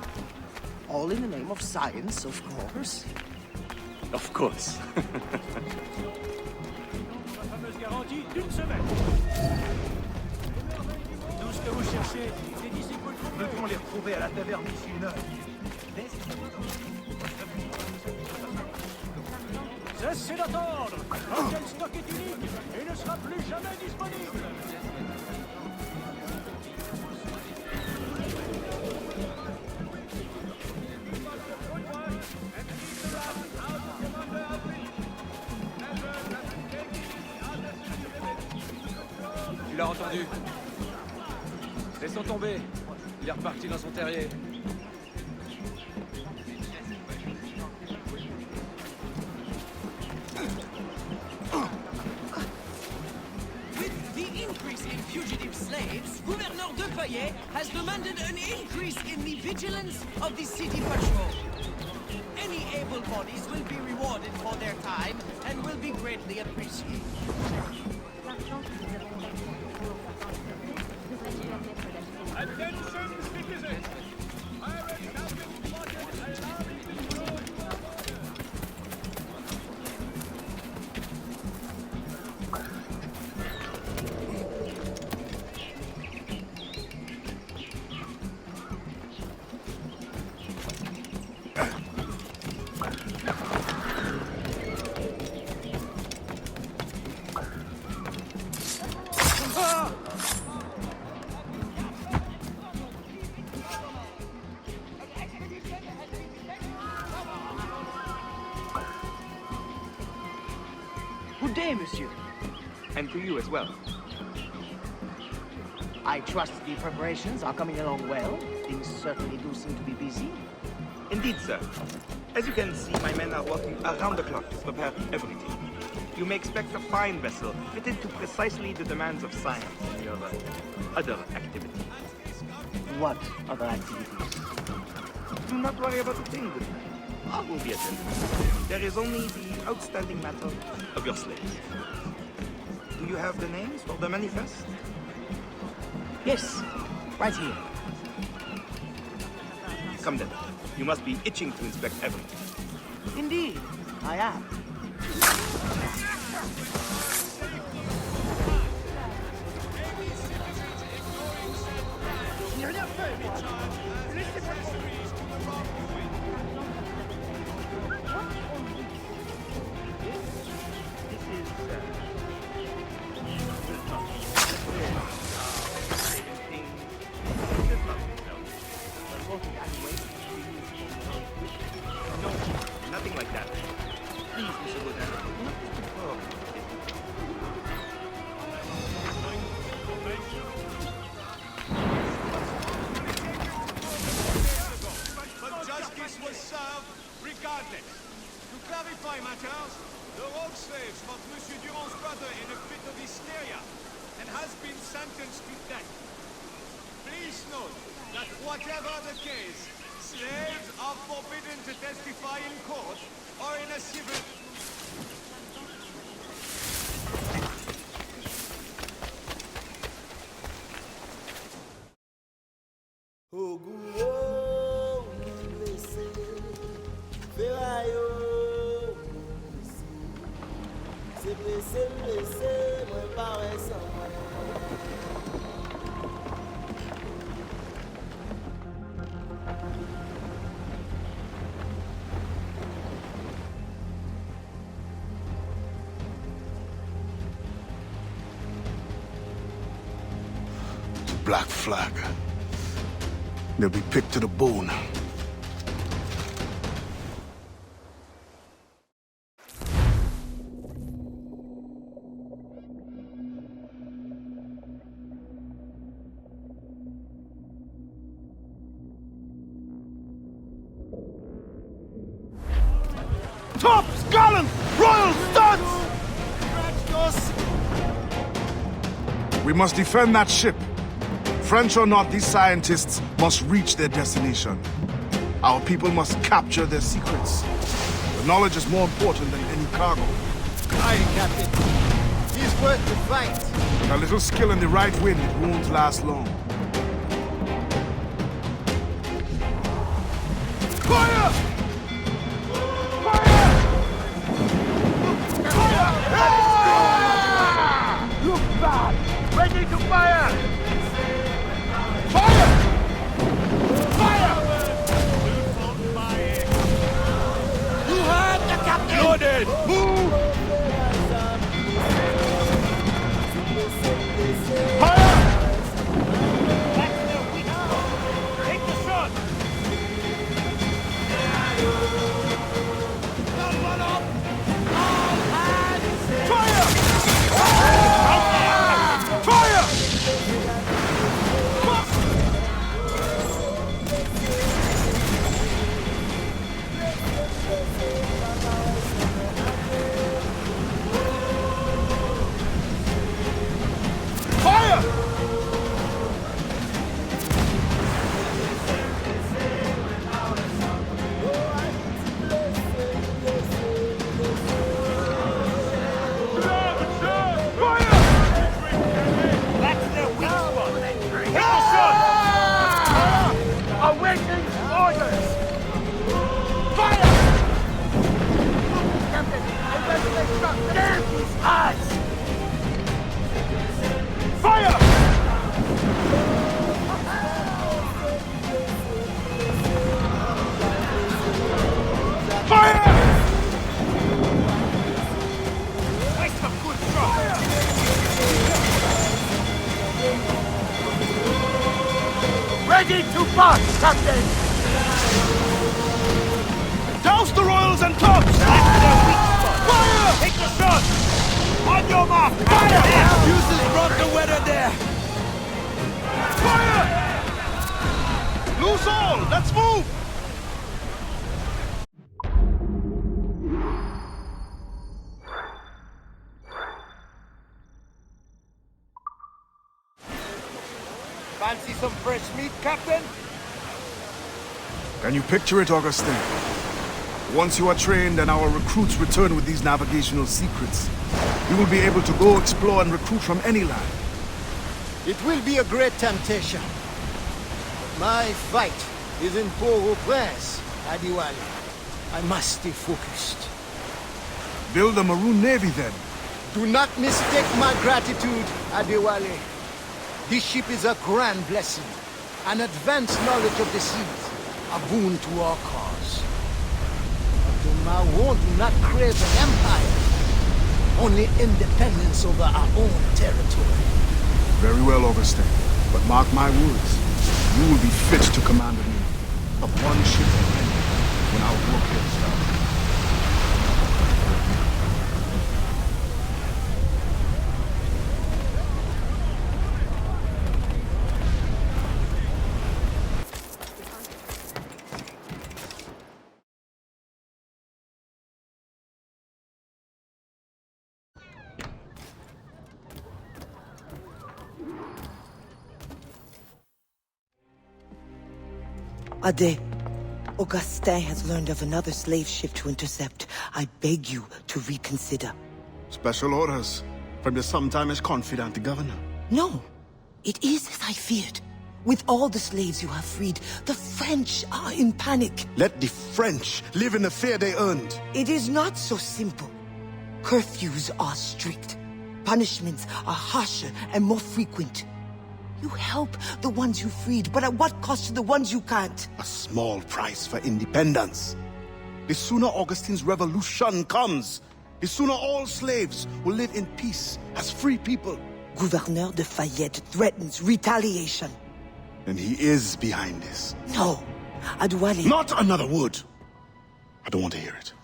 All in the name of science, of course. Of course. chercher des disciples trouvés. Nous devons les retrouver à la taverne ici une heure. Cessez d'attendre! L'ancien stock est unique et ne sera plus jamais disponible! Tu l'as entendu? Laissons tomber. Il est reparti dans son terrier. With the increase in fugitive slaves, Gouverneur de Fayet has demanded an increase in the vigilance of the city patrol. Any able bodies will be rewarded for their time and will be greatly appreciated. Attention, citizens! Pirates have been spotted alarming the road. Good day, monsieur. And to you as well. I trust the preparations are coming along well. Things certainly do seem to be busy. Indeed, sir. As you can see, my men are working around the clock to prepare everything. You may expect a fine vessel fitted to precisely the demands of science and your other activities. What other activities? Do not worry about a thing, good man. All will be attended to. There is only the outstanding matter of your slaves. Do you have the names for the manifest? Yes, right here. Come then. You must be itching to inspect everything. Indeed, I am. Nothing like that. Please, Mr. Godin, do not disturb. But justice was served regardless. To clarify matters, the rogue slave spot Monsieur Durand's brother in a fit of hysteria and has been sentenced to death. Please note that whatever the case, slaves are forbidden to testify in court or in a civil... Black flag. They'll be picked to the bone. Tops, gallant, royal studs! We must defend that ship. French or not, these scientists must reach their destination. Our people must capture their secrets. The knowledge is more important than any cargo. Aye, Captain. He's worth the fight. A little skill in the right wind won't last long. Fire! Look back! Ready to fire! captain! Move! Fire! That's their weak spot. Take the shot! Someone up! All hands! Fire! Fire! Fire! That's their weak spot. Take the shot! Awaiting orders! Fire! Captain, I must extract damn these eyes! Fire! Fire! Waste a good shot! Ready to pass, Captain! Douse the royals and tops! That's their weak spot! Fire! Take the shot! On your mark! Fire! Fuses brought the weather there! Fire! Loose all! Let's move! Fancy some fresh meat, Captain? Can you picture it, Augustine? Once you are trained and our recruits return with these navigational secrets, you will be able to go explore and recruit from any land. It will be a great temptation. My fight is in Port-au-Prince, Adewale. I must stay focused. Build a Maroon Navy, then. Do not mistake my gratitude, Adewale. This ship is a grand blessing. An advanced knowledge of the seas, a boon to our cause. But Maroon do not crave an empire, only independence over our own territory. Very well, Augustine. But mark my words, you will be fit to command a navy of one ship only when our work here starts. Ade, Augustin has learned of another slave ship to intercept. I beg you to reconsider. Special orders from your sometimes confidant, the governor. No, it is as I feared. With all the slaves you have freed, the French are in panic. Let the French live in the fear they earned. It is not so simple. Curfews are strict. Punishments are harsher and more frequent. You help the ones you freed, but at what cost to the ones you can't? A small price for independence. The sooner Augustine's revolution comes, the sooner all slaves will live in peace as free people. Gouverneur de Fayette threatens retaliation. And he is behind this. No, Adewale... Not another word! I don't want to hear it.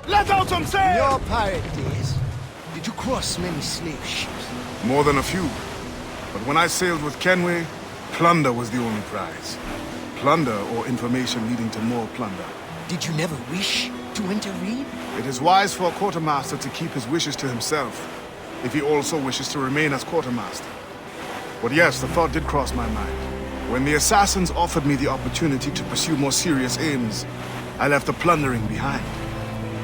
Let out some sail! In your pirate days, did you cross many slave ships? More than a few. But when I sailed with Kenway, plunder was the only prize. Plunder or information leading to more plunder. Did you never wish to intervene? It is wise for a quartermaster to keep his wishes to himself, if he also wishes to remain as quartermaster. But yes, the thought did cross my mind. When the assassins offered me the opportunity to pursue more serious aims, I left the plundering behind.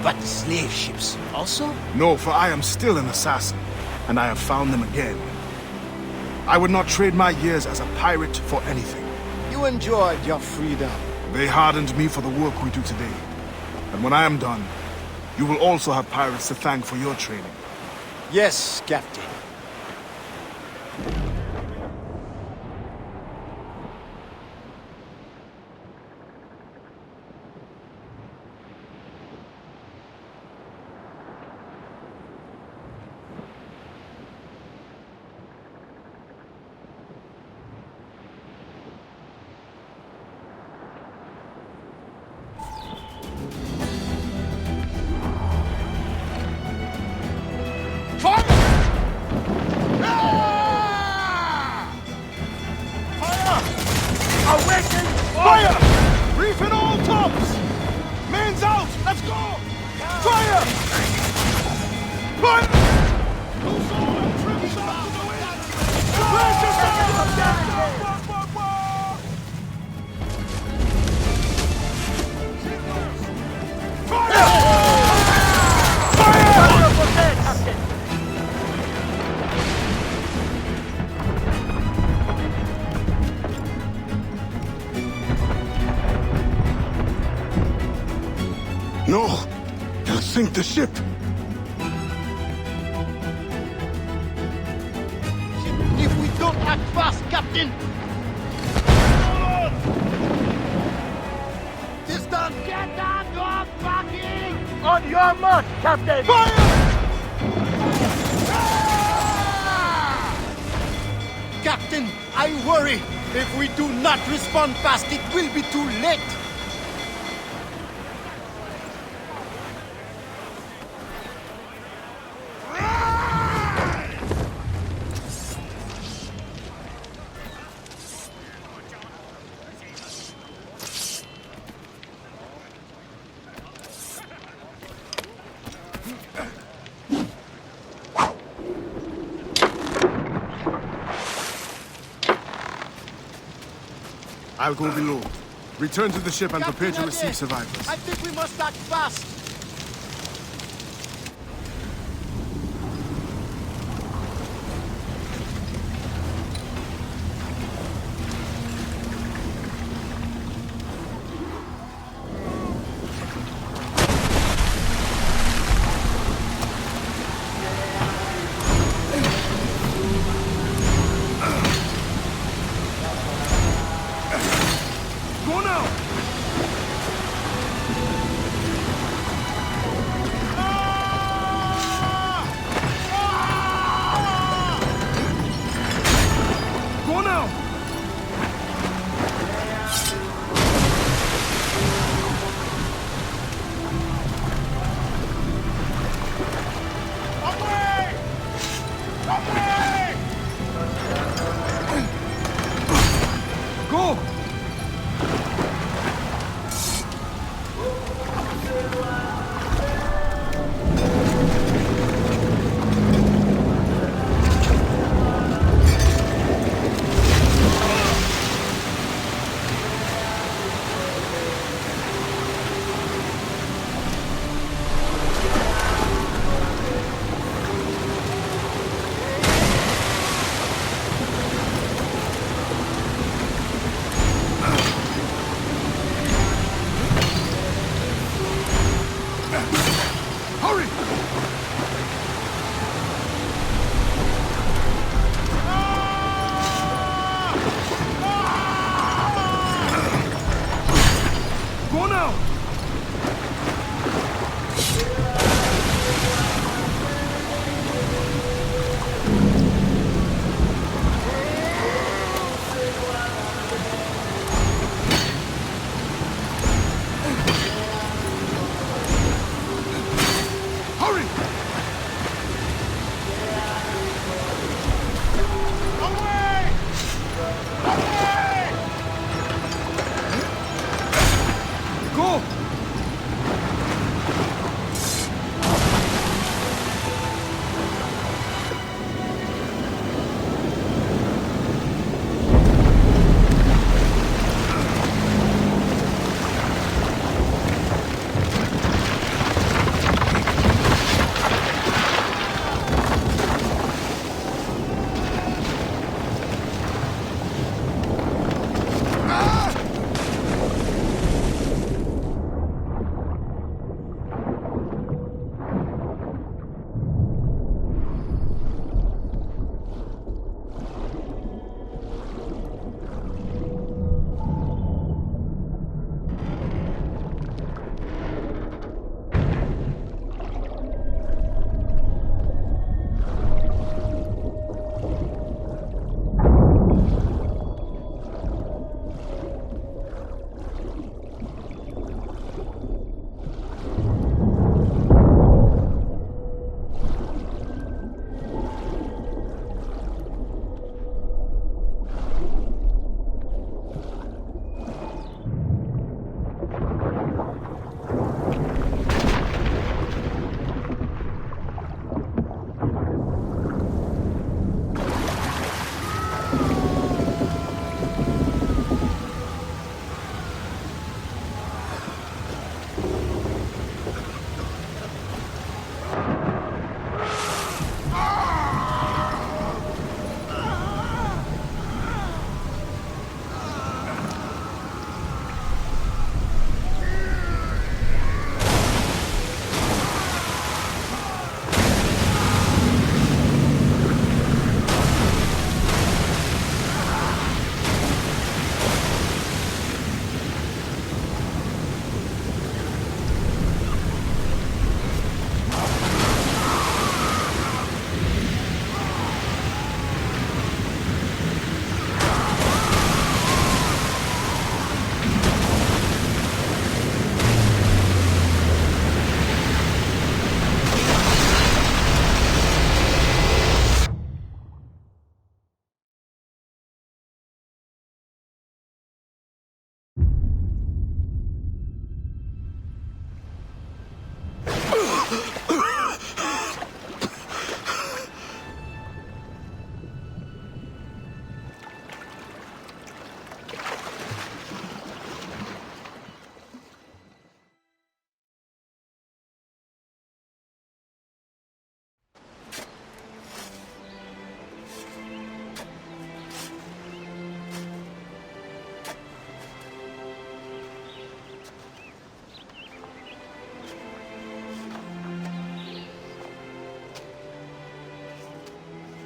But the slave ships also? No, for I am still an assassin, and I have found them again. I would not trade my years as a pirate for anything. You enjoyed your freedom. They hardened me for the work we do today. And when I am done, You will also have pirates to thank for your training. Yes, Captain. Fire! Reef in all tops! Men's out! Let's go! Fire! Fire! Loose all and trim start to the wind! Brace yourself! Fire! Fire! Captain! No! They'll sink the ship! If we don't act fast, Captain! Distance! Get down, dog! Backing! On your mark, Captain! Fire! Captain, I worry. If we do not respond fast, it will be too late. I'll go below. Return to the ship and prepare to receive survivors. I think we must act fast.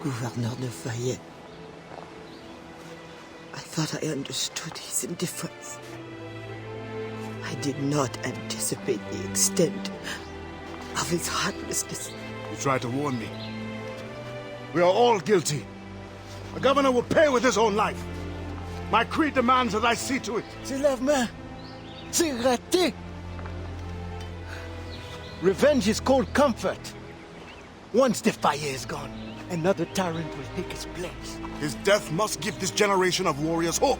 Gouverneur de Fayette. I thought I understood his indifference. I did not anticipate the extent of his heartlessness. You tried to warn me. We are all guilty. The governor will pay with his own life. My creed demands that I see to it. C'est l'avemain. C'est raté. Revenge is cold comfort. Once the fire is gone, another tyrant will take his place. His death must give this generation of warriors hope.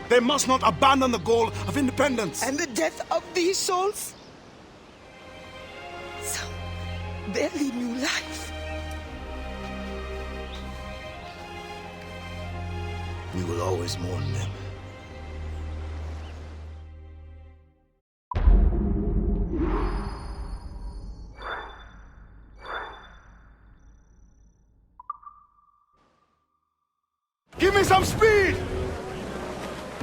They must not abandon the goal of independence. And the death of these souls? Some barely new life. We will always mourn them. Give me some speed!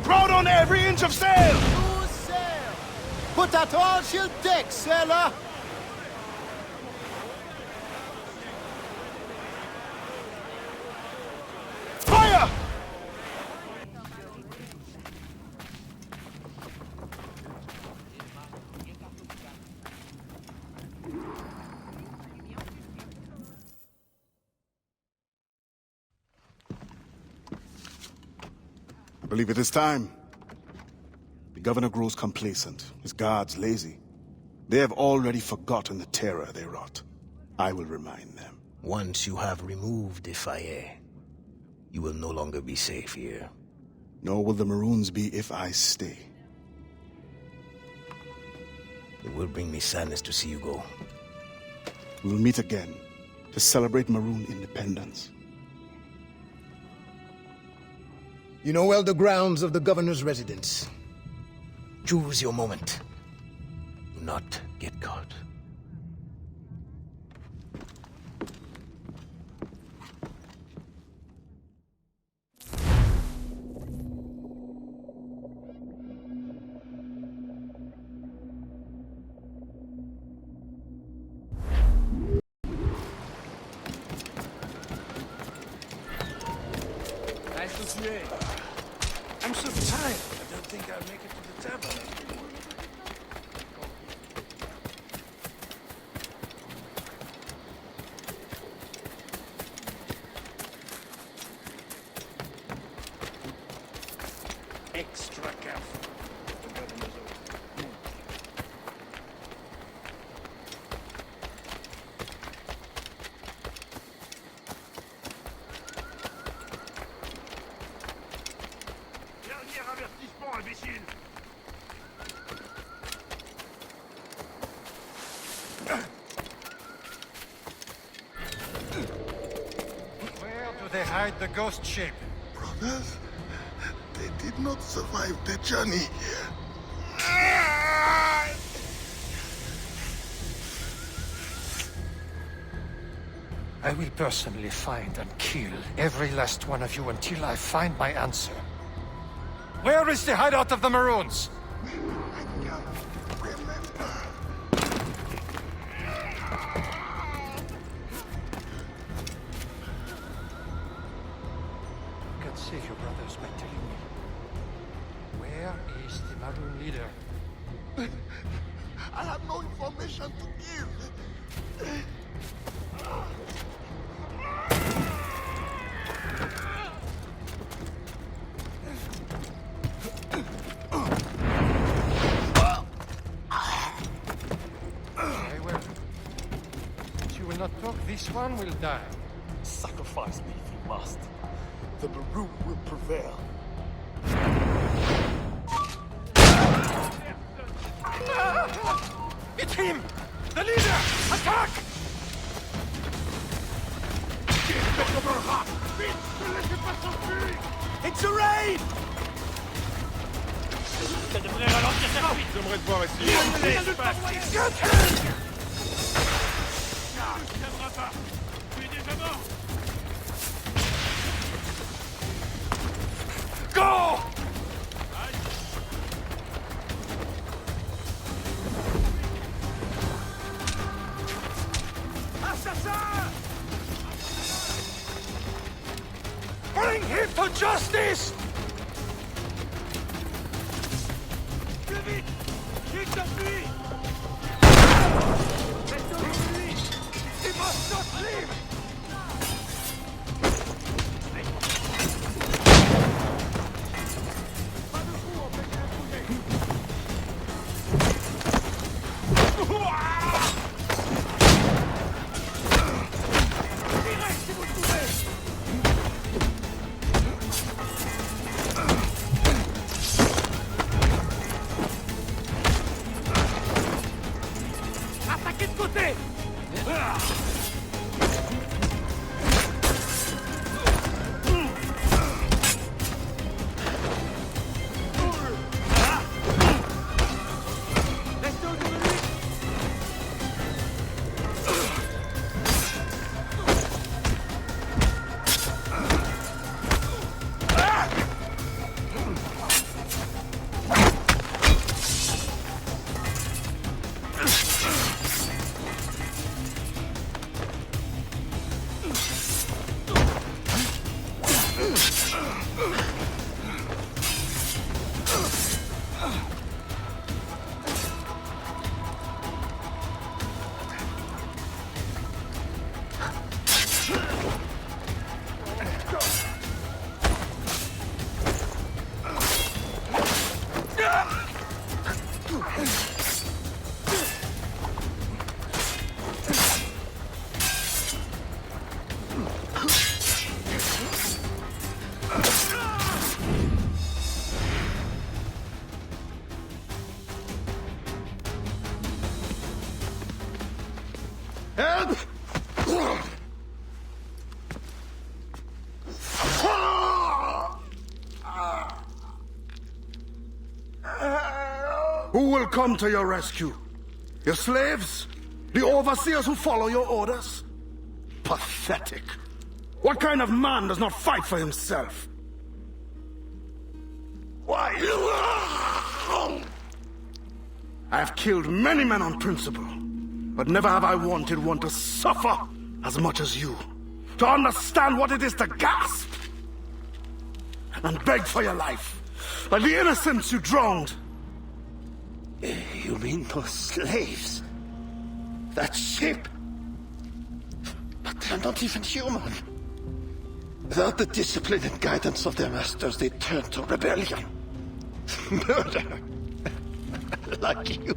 Crowd on every inch of sail! Full sail! Put out all she'll take, sailor! Fire! I believe it is time. The governor grows complacent, his guards lazy. They have already forgotten the terror they wrought. I will remind them. Once you have removed the fire, you will no longer be safe here. Nor will the Maroons be if I stay. It will bring me sadness to see you go. We will meet again to celebrate Maroon independence. You know well the grounds of the governor's residence. Choose your moment. Do not get caught. I'm so tired. I don't think I'll make it to the tavern. Extra careful. The governor's order. Dernier avertissement, imbécile! Where do they hide the ghost ship? Brothers, they did not survive the journey. I will personally find and kill every last one of you until I find my answer. Where is the hideout of the Maroons? You can save your brothers by telling me. Where is the Maroon leader? I have no information to give. Very well. But you will not talk, this one will die. Sacrifice me if you must. The Maroon will prevail. It's him! The leader! Attack! It's a raid! J'aimerais te voir ici. Go! Bring him to justice! He must not leave! Attaquez de côté! Help! Who will come to your rescue? Your slaves? The overseers who follow your orders? Pathetic. What kind of man does not fight for himself? Why? I have killed many men on principle, but never have I wanted one to suffer as much as you. To understand what it is to gasp and beg for your life, like the innocents you drowned. You mean those slaves? That ship? But they're not even human. Without the discipline and guidance of their masters, they turn to rebellion. Murder. Like you.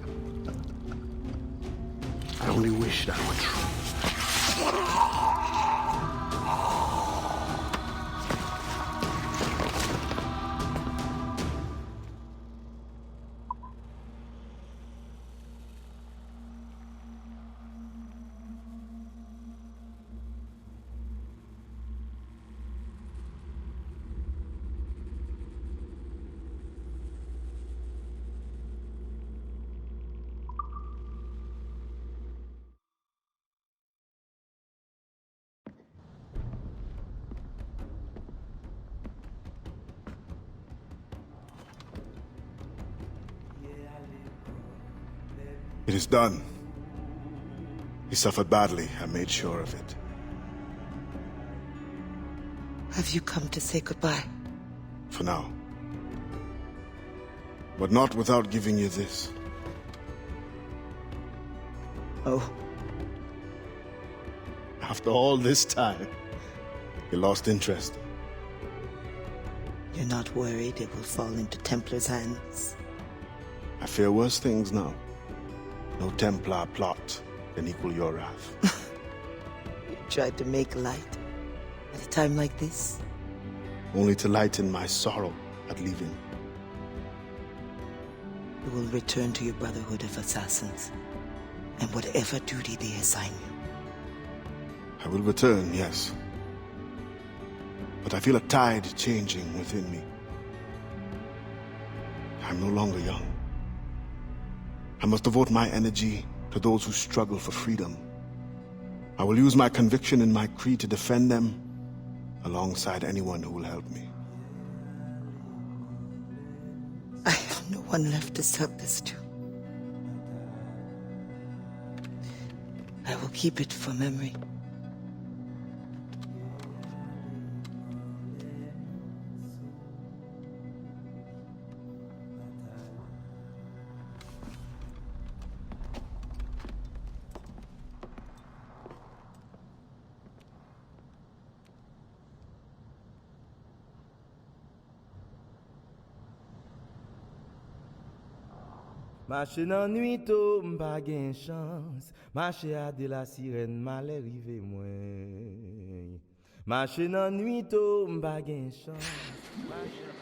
I only wish that were true. It is done. He suffered badly. I made sure of it. Have you come to say goodbye? For now. But not without giving you this. Oh. After all this time, you lost interest. You're not worried it will fall into Templar's hands? I fear worse things now. No Templar plot can equal your wrath. You tried to make light at a time like this? Only to lighten my sorrow at leaving. You will return to your Brotherhood of Assassins, and whatever duty they assign you. I will return, yes. But I feel a tide changing within me. I'm no longer young. I must devote my energy to those who struggle for freedom. I will use my conviction in my creed to defend them alongside anyone who will help me. I have no one left to serve this to. I will keep it for memory. Marche nan nuit to m'pa gen chance. Marche à de la sirène mal rive moi. Marche nan nuit to m'pa gen chance.